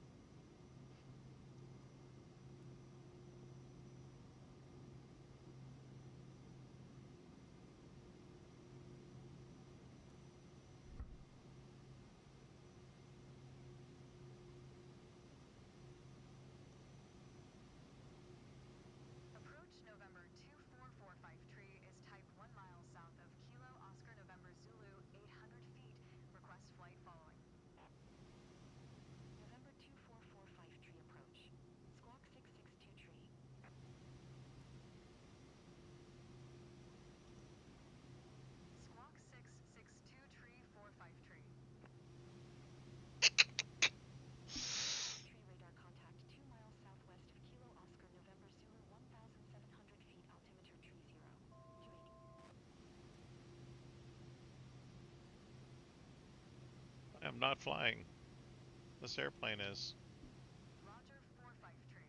Approach November 2445 tree is type 1 mile south of Kilo Oscar November Zulu 800 feet. Request flight following. November 2445 tree approach. Squawk 662 tree. Squawk 662 tree 45 tree. Tree radar contact 2 miles southwest of Kilo Oscar November Zulu 1,700 feet altimeter tree 0. 280. I am not flying. This airplane is. Roger 45 tree.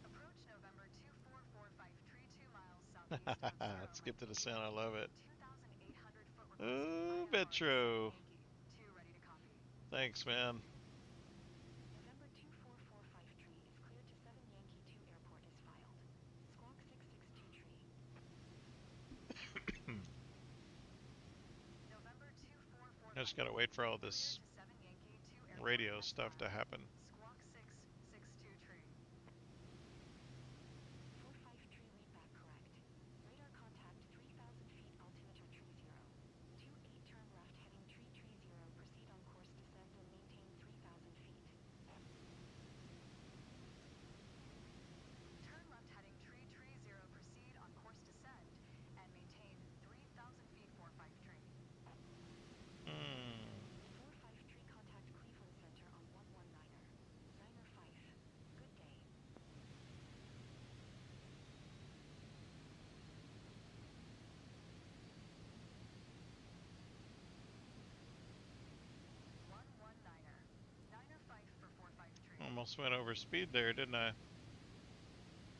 Approach November 2445 tree 2 miles southeast of 0 Skip the Mike descent. I Yankee. love it. 2,800 foot requesting Oh, IFR to 7 Metro. Yankee. 2 ready to copy. Thanks, man. November 2445 tree is cleared to 7 Yankee 2 airport is filed. Squawk 662 tree. November I just 2445 gotta wait tree. for all Cleared this to 7 Yankee 2 airport radio as stuff to filed. happen. Squawk 662 tree. 45 tree lead back correct. Radar contact 3,000 feet altimeter tree 0. 28 turn left heading tree 0. Proceed on course descend and maintain 3,000 feet. Turn left heading tree 0. Proceed on course descend and maintain 3,000 feet 45 tree. Hmm. 45 tree contact Cleveland Center on 119er. Niner 5. Good day. Niner 5 for 45 tree. Almost went over speed there, didn't I?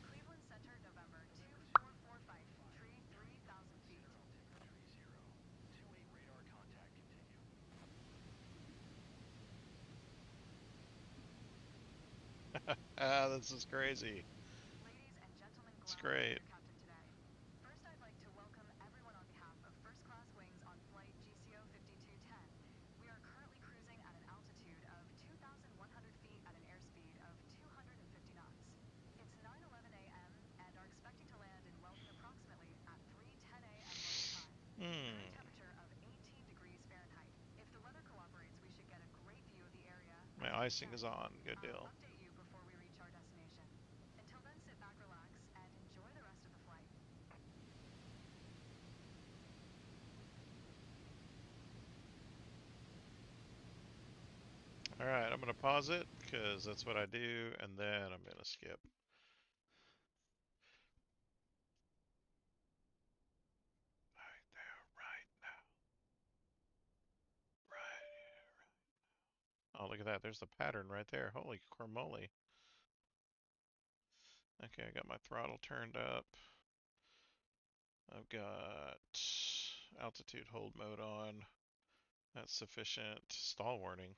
Cleveland Center, November 2445, tree 3,000 feet. This is crazy. Ladies and gentlemen, It's glad to be great. your captain today. First, I'd like to welcome everyone on behalf of First Class Wings on flight GCO 5210. We are currently cruising at an altitude of 2,100 feet at an airspeed of 250 knots. It's 9:11 a.m. and are expecting to land in Weldon approximately at 3:10 a.m. local time. Current Hmm. temperature of 18 degrees Fahrenheit. If the weather cooperates, we should get a great view of the area as My we icing is descend. on. Good I'll deal. update you before we reach our destination. Until then, sit back, relax, and enjoy the rest of the flight. All right, I'm gonna pause it because that's what I do, and then I'm gonna skip. Right there, right now, right. Oh, look at that. There's the pattern right there. Holy cormoly. Okay, I got my throttle turned up. I've got altitude hold mode on. That's sufficient. Stall warning.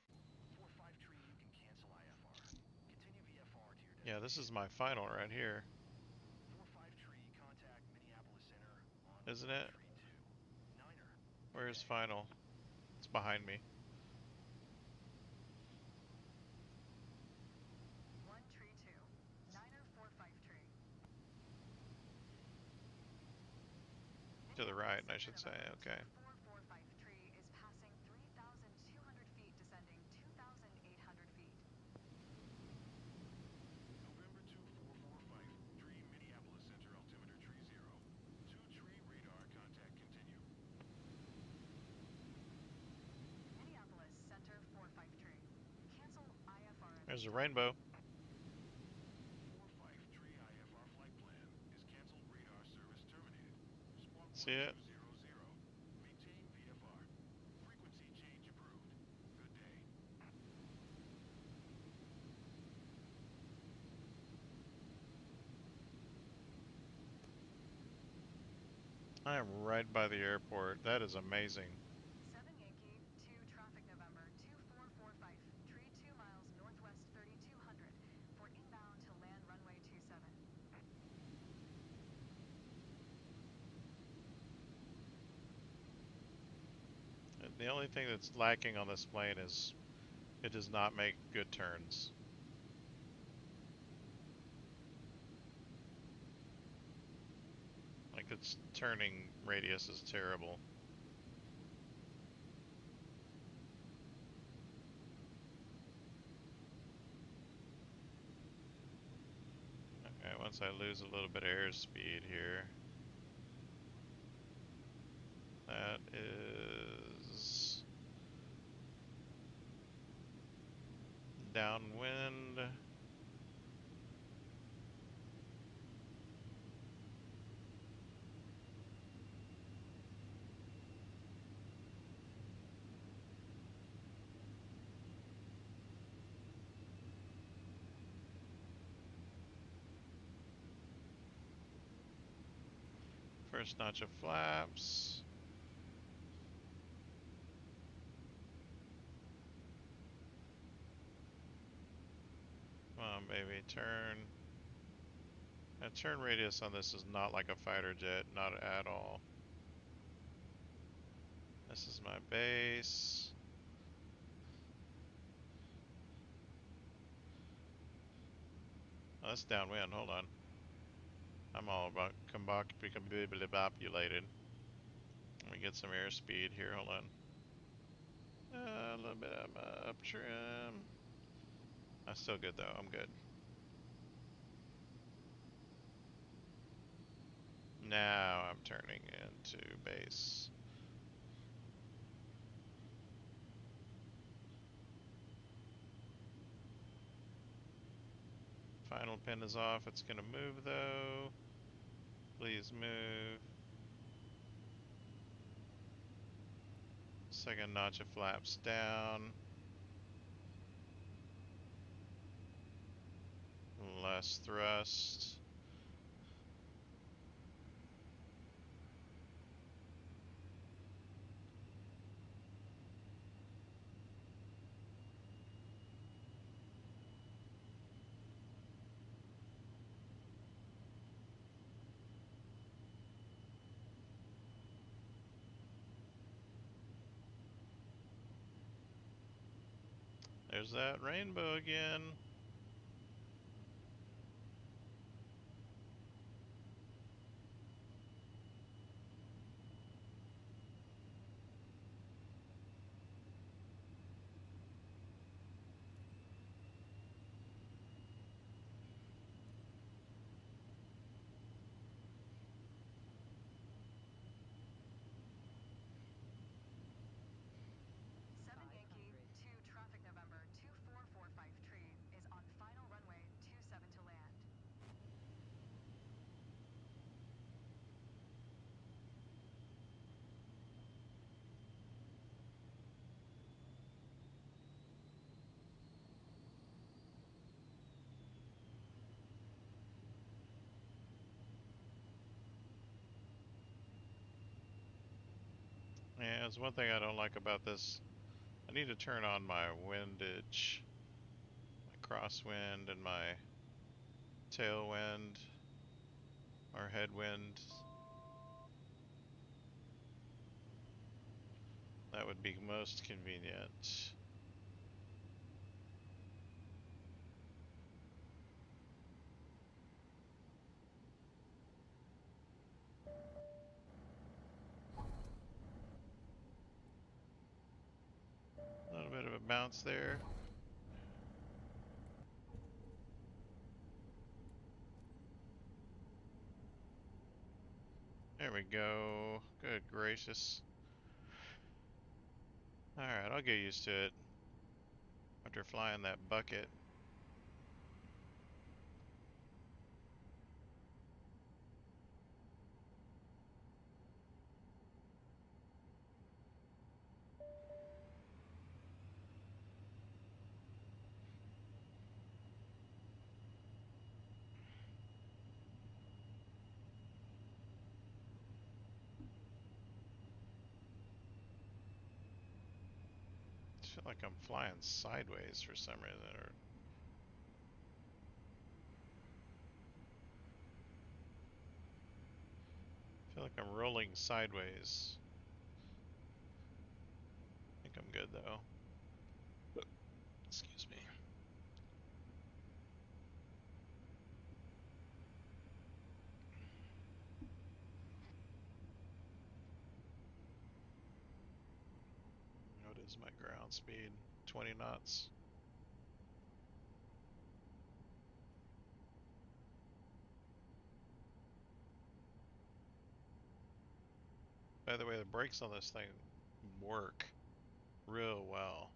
Yeah, this is my final right here, isn't it? Where's final? It's behind me. 1 tree 2. Niner 45 tree. To the right, Minneapolis I Center, should say. November Okay. 2445 tree is passing 3,200 feet, descending 2,800 feet. There's a rainbow. See it? I am right by the airport. That is amazing. 7 Yankee, 2 traffic November 2445. Tree 2 miles northwest 3200 for inbound to land runway 27. The only thing that's lacking on this plane is it does not make good turns. Like its turning radius is terrible. Okay, once I lose a little bit of airspeed here. That is downwind. First notch of flaps. Come on, baby, turn. That turn radius on this is not like a fighter jet, not at all. This is my base. Oh, that's downwind, hold on. I'm all about combobulated. Let me get some airspeed here, hold on. A little bit of up trim. I'm still good though, I'm good. Now I'm turning into base. Final pin is off, it's gonna move though. Please move. Second notch of flaps down. Less thrust. There's that rainbow again. November 2445 tree is on final runway 27 to land. Yeah, there's one thing I don't like about this. I need to turn on my windage, my crosswind and my tailwind or headwind. That would be most convenient. A little bit of a bounce there. There we go. Good gracious. Alright, I'll get used to it after flying that bucket. feel like I'm flying sideways for some reason, or I feel like I'm rolling sideways. I think I'm good though. Excuse me. What is my ground speed? 20 knots. By the way, the brakes on this thing work real well.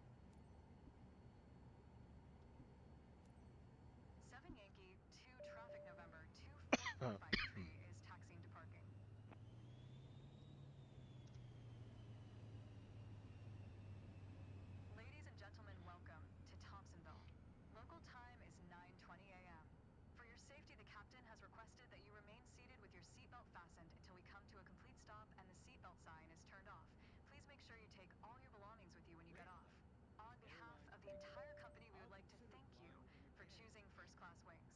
7 Yankee, 2 traffic November, 2453 is taxiing to parking. Ladies and gentlemen, welcome to Thompsonville. Local time is 9:20 a.m. For your safety, the captain has requested that you remain seated with your seatbelt fastened until we come to a complete stop and the seatbelt sign is turned off. Please make sure you take all your belongings with you when you get off. On behalf of the entire company, we would like to thank you for choosing first-class wings.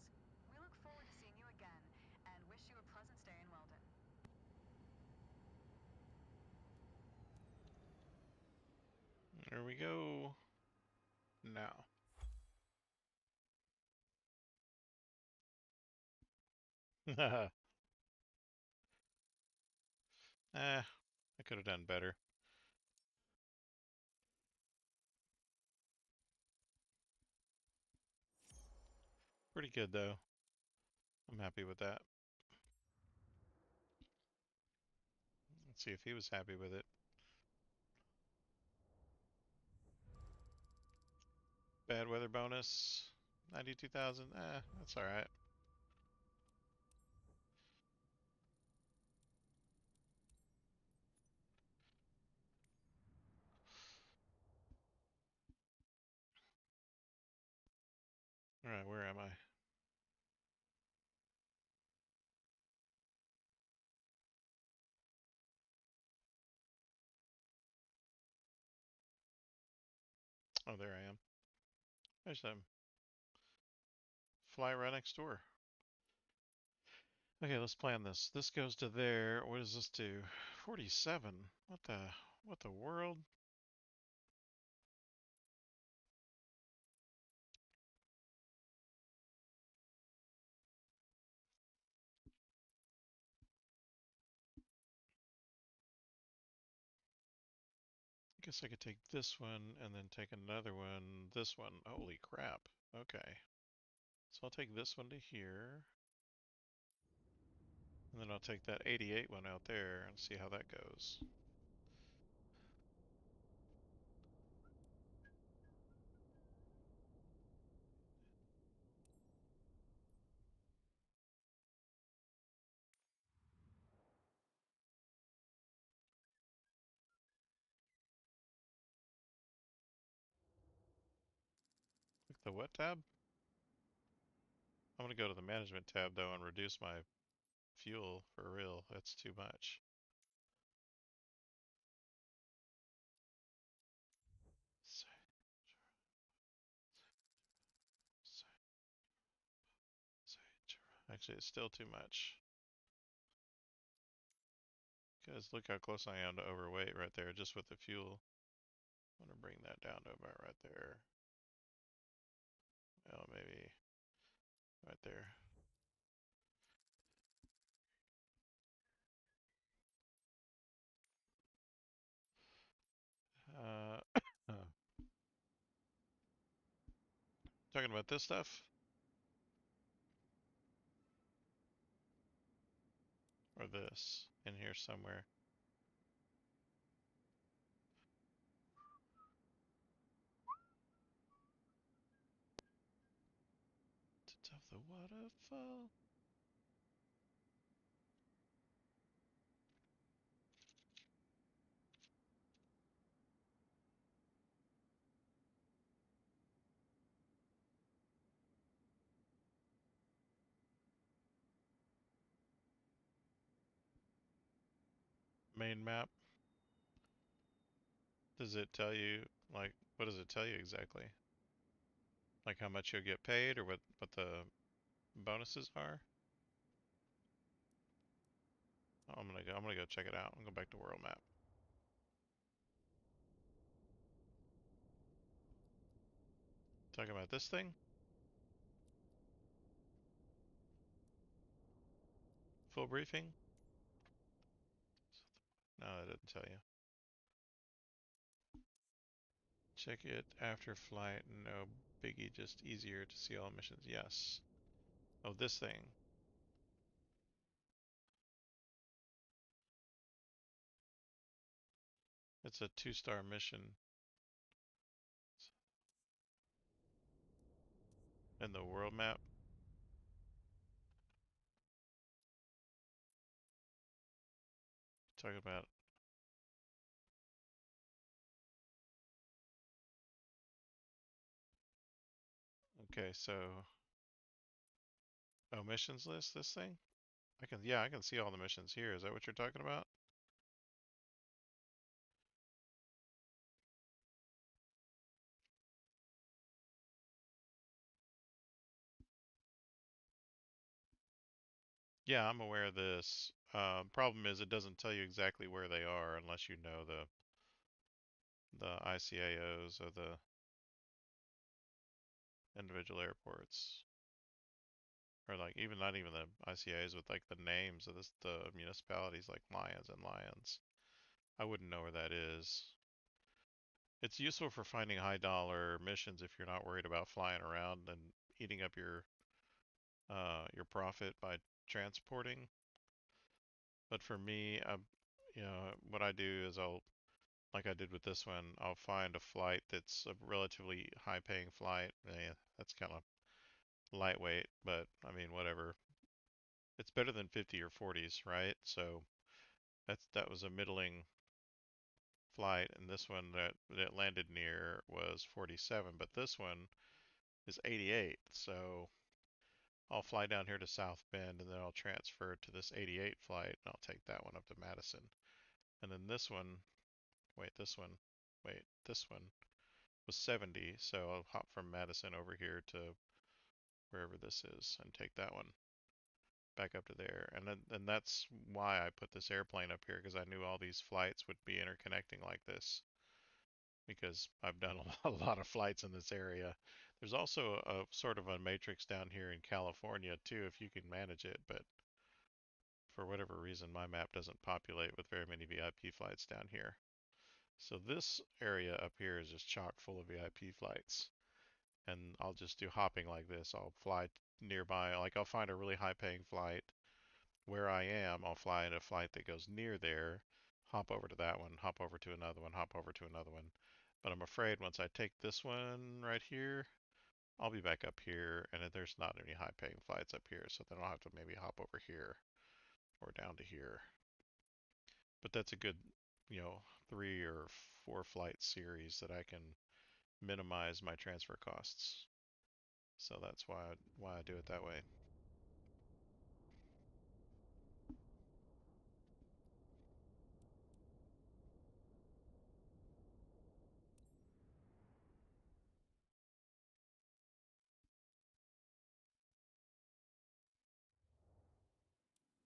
We look forward to seeing you again and wish you a pleasant stay in Weldon. There we go. Now. I could have done better. Pretty good though. I'm happy with that. Let's see if he was happy with it. Bad weather bonus. 92,000. That's alright. Alright, where am I? Oh, there I am. There's them. Fly right next door. Okay, let's plan this. This goes to there. What does this do? 47. What the world? I guess I could take this one and then take another one. This one. Holy crap. Okay. So I'll take this one to here. And then I'll take that 88 one out there and see how that goes. Click the what tab? I'm going to go to the management tab though and reduce my fuel for real. That's too much. Actually, it's still too much. Because look how close I am to overweight right there, just with the fuel. I'm going to bring that down to about right there. Well, maybe right there. Uh, talking about this stuff? Or this in here somewhere? Of the waterfall. Main map. Does it tell you like What does it tell you exactly? Like how much you'll get paid or what the bonuses are? Oh, I'm gonna go check it out. I'm gonna go back to world map. Talking about this thing? Full briefing? No, that didn't tell you. Check it after flight. No biggie, just easier to see all missions. Yes. Oh, this thing. It's a 2-star mission in the world map. Talking about. Okay, so. Oh, missions list, this thing? Yeah, I can see all the missions here. Is that what you're talking about? Yeah, I'm aware of this. Problem is, it doesn't tell you exactly where they are unless you know the ICAOs of the individual airports, or like even not even the ICAOs with like the names of the municipalities like Lyons and Lyons. I wouldn't know where that is. It's useful for finding high dollar missions if you're not worried about flying around and eating up your profit by transporting. But for me, what I do is like I did with this one, I'll find a flight that's a relatively high-paying flight. That's kind of lightweight, but I mean, whatever. It's better than 50 or 40s, right? So that was a middling flight, and this one that landed near was 47, but this one is 88. So I'll fly down here to South Bend, and then I'll transfer to this 88 flight, and I'll take that one up to Madison. And then this one, wait, this one, wait, this one was 70, so I'll hop from Madison over here to wherever this is and take that one back up to there. And that's why I put this airplane up here because I knew all these flights would be interconnecting like this because I've done a lot of flights in this area. There's also a sort of a matrix down here in California too if you can manage it, but for whatever reason my map doesn't populate with very many VIP flights down here. So this area up here is just chock full of VIP flights. And I'll just do hopping like this. I'll fly nearby, like I'll find a really high paying flight where I am. I'll fly in a flight that goes near there, hop over to that one, hop over to another one, hop over to another one. But I'm afraid once I take this one right here, I'll be back up here, and there's not any high paying flights up here, so then I'll have to maybe hop over here or down to here. But that's a good, you know, 3 or 4 flight series that I can minimize my transfer costs. So that's why I do it that way.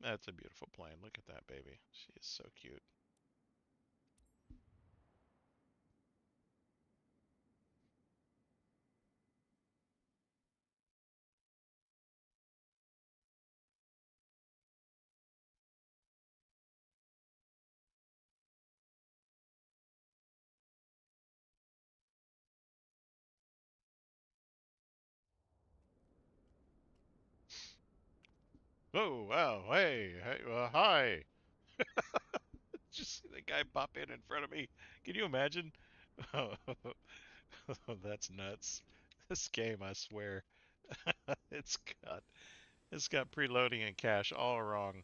That's a beautiful plane. Look at that baby. She is so cute. Oh wow! Hey! Hi! Just see the guy pop in front of me. Can you imagine? Oh, that's nuts. This game, I swear, it's got it's got preloading and cache all wrong.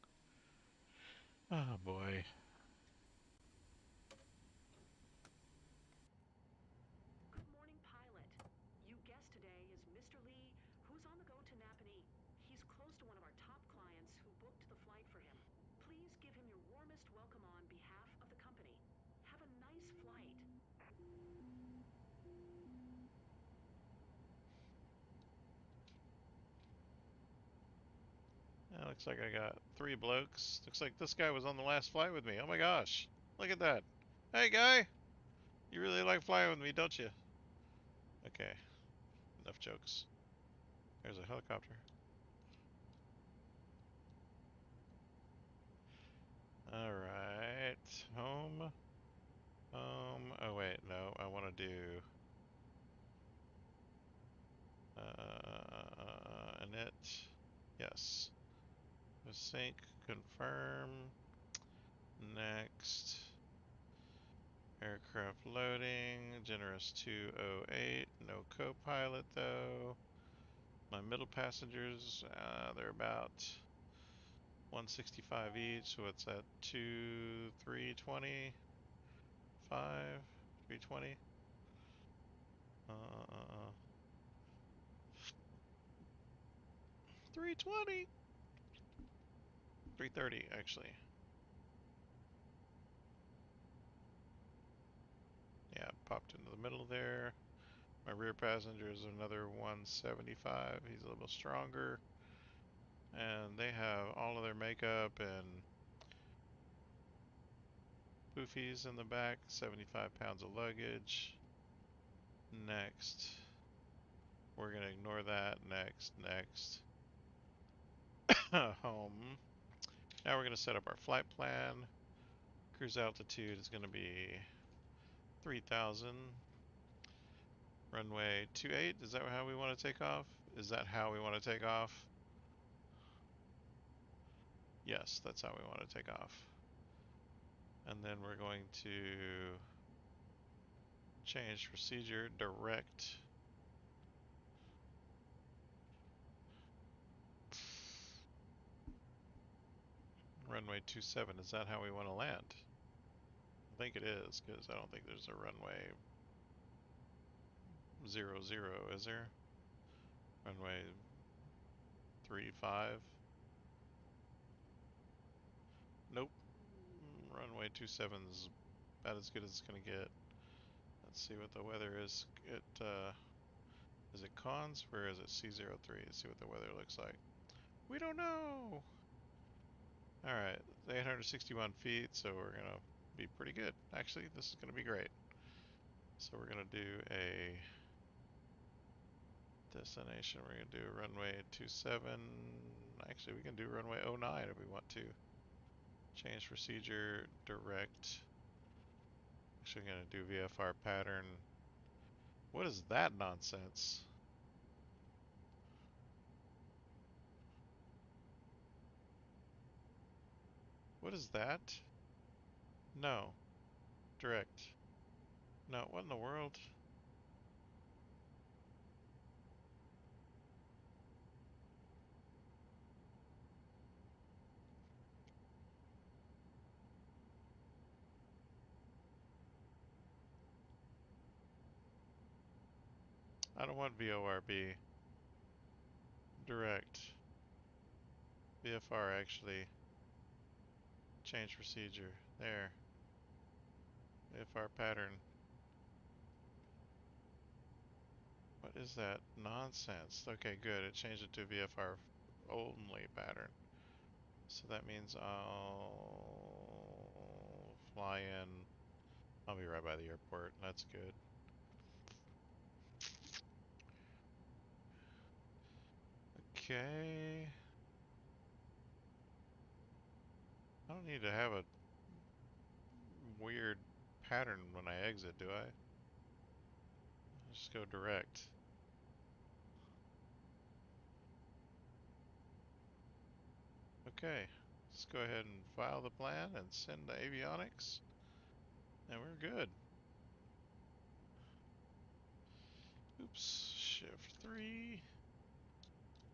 Oh boy. Good morning, pilot. You guessed today is Mr. Lee, who's on the go to Napanee. He's close to one of our top clients who booked the flight for him. Please give him your warmest welcome on behalf of the company. Have a nice flight. Looks like I got 3 blokes. Looks like this guy was on the last flight with me. Oh my gosh. Look at that. Hey, guy. You really like flying with me, don't you? Okay. Enough jokes. There's a helicopter. Alright. Home. Home. Oh, wait. No. I want to do... init. Yes. Sync. Confirm. Next. Aircraft loading. Generous 208. No co-pilot, though. My middle passengers, they're about 165 each, so it's at 320, 320. 320, 330 actually. Yeah, popped into the middle there. My rear passenger is another 175. He's a little stronger, and they have all of their makeup and poofies in the back. 75 pounds of luggage. Next. We're gonna ignore that. Next. Home. Now we're gonna set up our flight plan. Cruise altitude is gonna be 3,000. Runway 28. Is that how we want to take off? Is that how we want to take off? Yes, that's how we want to take off. And then we're going to change procedure, direct. Runway 27. Is that how we want to land? I think it is, because I don't think there's a runway 00, is there? Runway 35. Nope. Runway 27's about as good as it's gonna get. Let's see what the weather is. Is it cons? Where is it? C03. Let's see what the weather looks like. We don't know. All right, 861 feet, so we're gonna be pretty good. Actually, this is gonna be great. So we're gonna do a destination. We're gonna do runway 27. Actually, we can do runway 09 if we want to. Change procedure, direct. Actually, I'm gonna do VFR pattern. What is that nonsense? What is that? No. Direct. No, what in the world? I don't want VORB. Direct. VFR actually. Change procedure. There. VFR pattern. What is that nonsense? Okay, good. It changed it to VFR only pattern. So that means I'll fly in. I'll be right by the airport. That's good. Okay. I don't need to have a weird pattern when I exit, do I? I'll just go direct. Okay. Let's go ahead and file the plan and send to avionics. And we're good. Oops. Shift 3.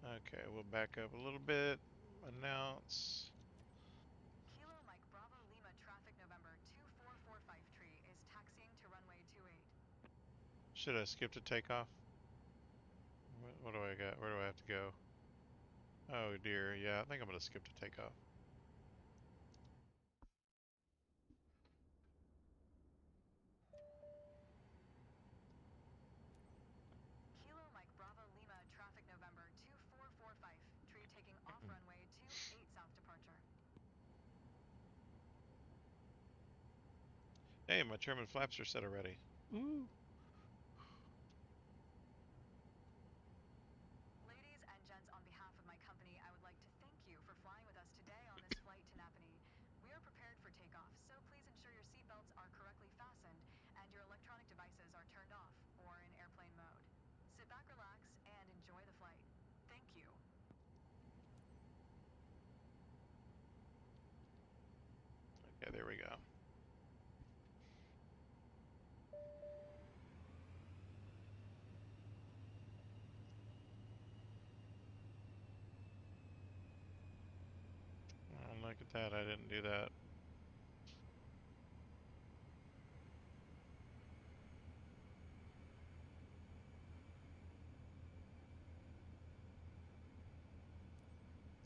Okay, we'll back up a little bit. Announce. Kilo Mike Bravo Lima traffic November 2445 tree is taxiing to runway 28. Should I skip to takeoff? What do I got? Where do I have to go? Oh dear, yeah, I think I'm gonna skip to takeoff. Kilo Mike Bravo Lima traffic November 2445 tree taking off runway Hey, my trim and flaps are set already. Ooh. Ladies and gents, on behalf of my company, I would like to thank you for flying with us today on this flight to Napanee. We are prepared for takeoff, so please ensure your seatbelts are correctly fastened and your electronic devices are turned off or in airplane mode. Sit back, relax, and enjoy the flight. Thank you. Okay, there we go. Oh, look at that, I didn't do that.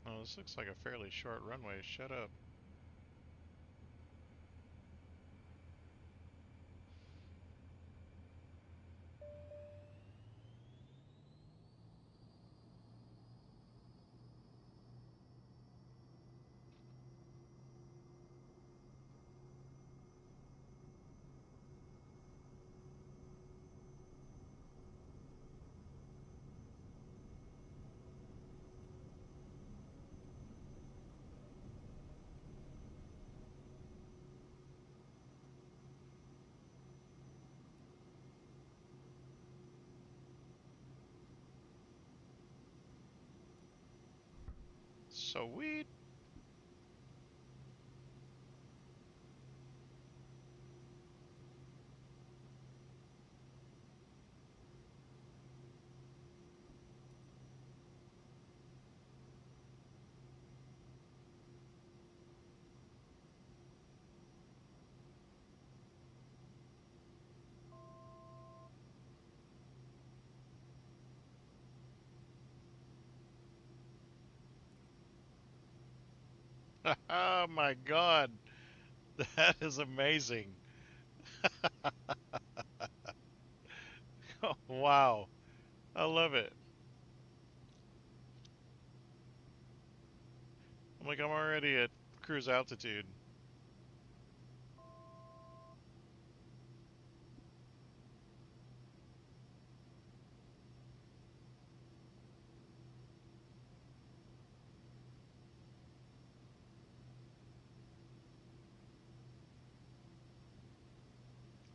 Oh, this looks like a fairly short runway. Shut up. Sweet. Oh my god. That is amazing. Oh, wow. I love it. I'm like, I'm already at cruise altitude.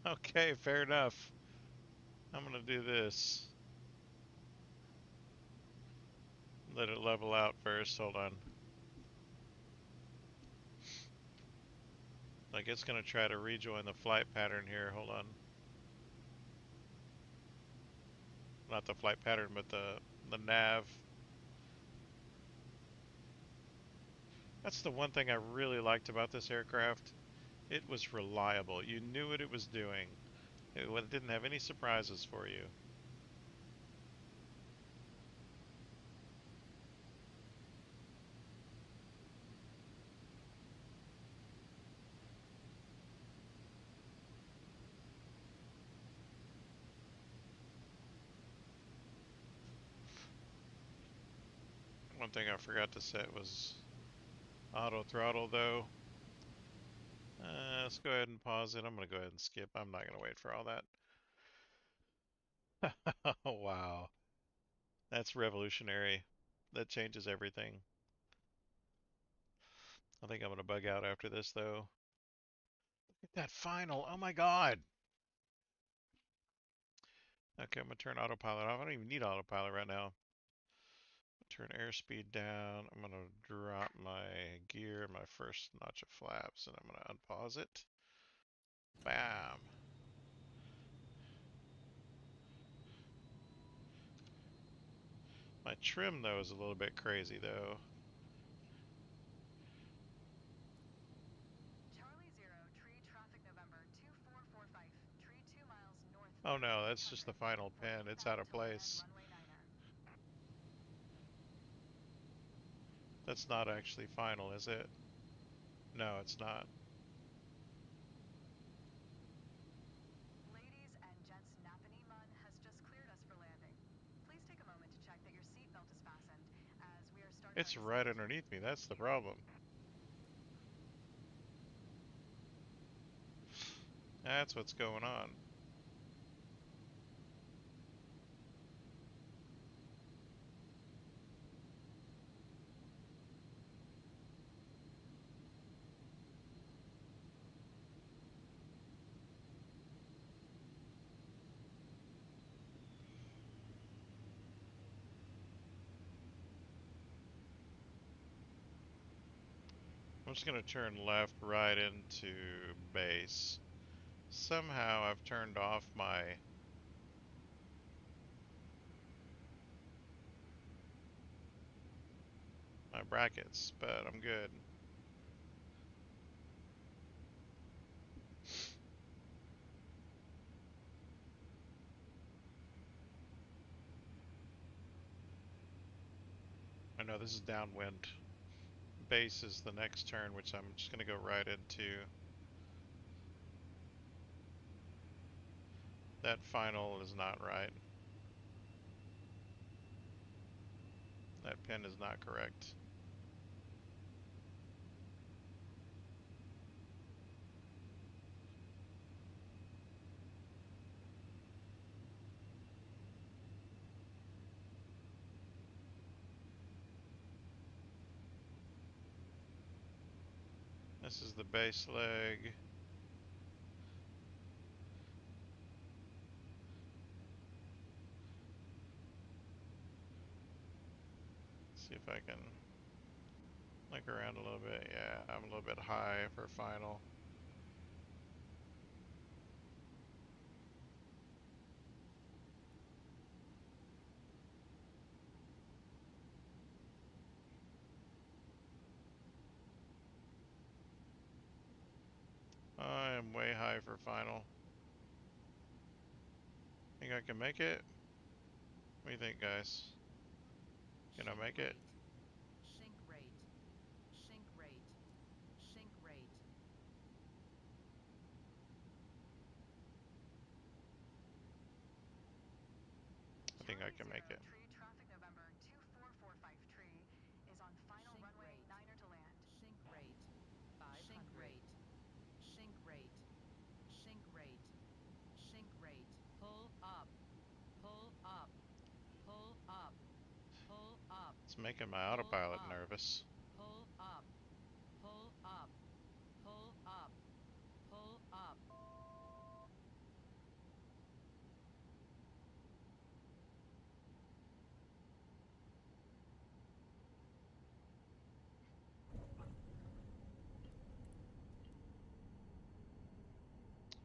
Okay, fair enough. I'm gonna do this. Let it level out first. Hold on. Like it's gonna try to rejoin the flight pattern here. Hold on. Not the flight pattern, but the nav. That's the one thing I really liked about this aircraft. It was reliable. You knew what it was doing. It didn't have any surprises for you. One thing I forgot to set was auto throttle though. Let's go ahead and pause it. I'm gonna go ahead and skip. I'm not gonna wait for all that. Oh, wow. That's revolutionary. That changes everything. I think I'm gonna bug out after this though. Look at that final. Oh my god. Okay, I'm gonna turn autopilot off. I don't even need autopilot right now. Turn airspeed down. I'm gonna drop my gear, my first notch of flaps, and I'm gonna unpause it. Bam. My trim though is a little bit crazy though. Charlie Zero, tree traffic November 2445, tree 2 miles north Oh runway no, that's just 800 the final for pin. It's out inbound of to land place. runway 9er. That's not actually final, is it? No, it's not. Ladies and gents, Napanee Mun has just cleared us for landing. Please take a moment to check that your seatbelt is fastened as we are starting our It's right descent. underneath me. That's Thank the you. problem. That's what's going on. I'm just gonna turn left, right into base. Somehow I've turned off my brackets, but I'm good. I know this is downwind. Base is the next turn, which I'm just gonna go right into. That final is not right. That pin is not correct. This is the base leg. See if I can look around a little bit. Yeah, I'm a little bit high for final. I am way high for final. Think I can make it? What do you think, guys? Can I make it? Sink rate. Sink rate. Sink rate. I think I Charlie can make Zero, it. tree traffic November 2445 tree is on final Sink runway rate. 9er to land. Sink rate. 500. Sink rate. Sink rate. Sink rate. Sink rate. Pull up. Pull up. Pull up. Pull up. It's making my Pull autopilot up. nervous. Pull up. Pull up. Pull up. Pull up.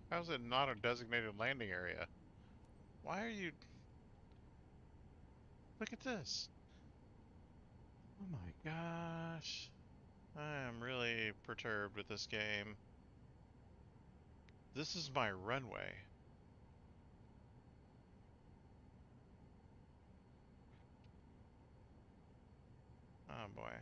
How's it not a designated landing area? Why are you... Look at this. Oh my gosh. I am really perturbed with this game. This is my runway. Oh boy.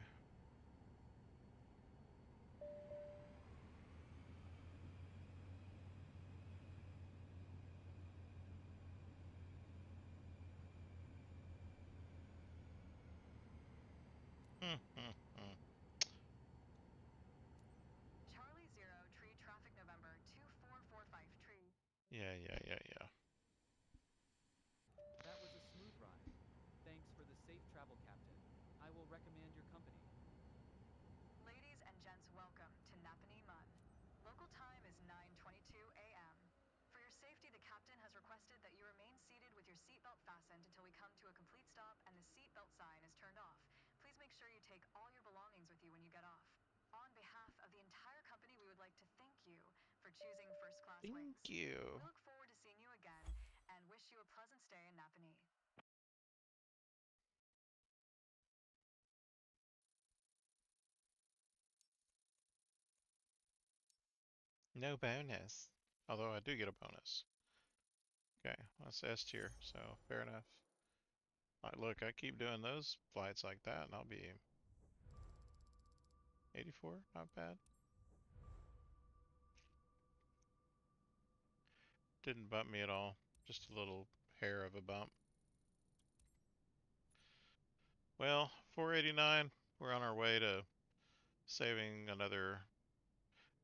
Charlie Zero, tree traffic November 2445 tree. Yeah. That was a smooth ride. Thanks for the safe travel, Captain. I will recommend your company. Ladies and gents, welcome to Napanee Mun. Local time is 9:22 a.m. For your safety, the captain has requested that you remain seated with your seatbelt fastened until we come to a complete stop and the seatbelt sign is turned off. Please make sure you take all your belongings with you when you get off. On behalf of the entire company, we would like to thank you for choosing first class Thank wings. you. We look forward to seeing you again and wish you a pleasant stay in Napanee. No bonus. Although I do get a bonus. Okay, that's S tier, so fair enough. Look, I keep doing those flights like that, and I'll be 84, not bad. Didn't bump me at all, just a little hair of a bump. Well, 489, we're on our way to saving another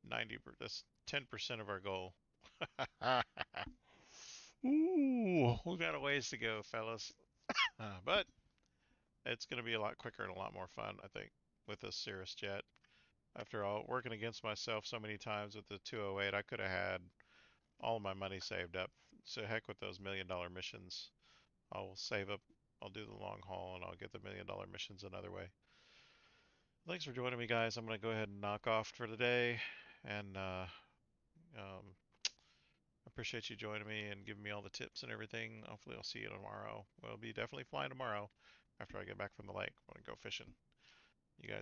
90, that's 10% of our goal. Ooh, we got a ways to go, fellas. But it's going to be a lot quicker and a lot more fun, I think, with this Cirrus jet. After all, working against myself so many times with the 208, I could have had all my money saved up. So heck with those $1 million missions. I'll save up, I'll do the long haul, and I'll get the $1 million missions another way. Thanks for joining me, guys. I'm going to go ahead and knock off for today. And um, appreciate you joining me and giving me all the tips and everything. Hopefully, I'll see you tomorrow. We'll be definitely flying tomorrow after I get back from the lake. I'm going to go fishing. You guys.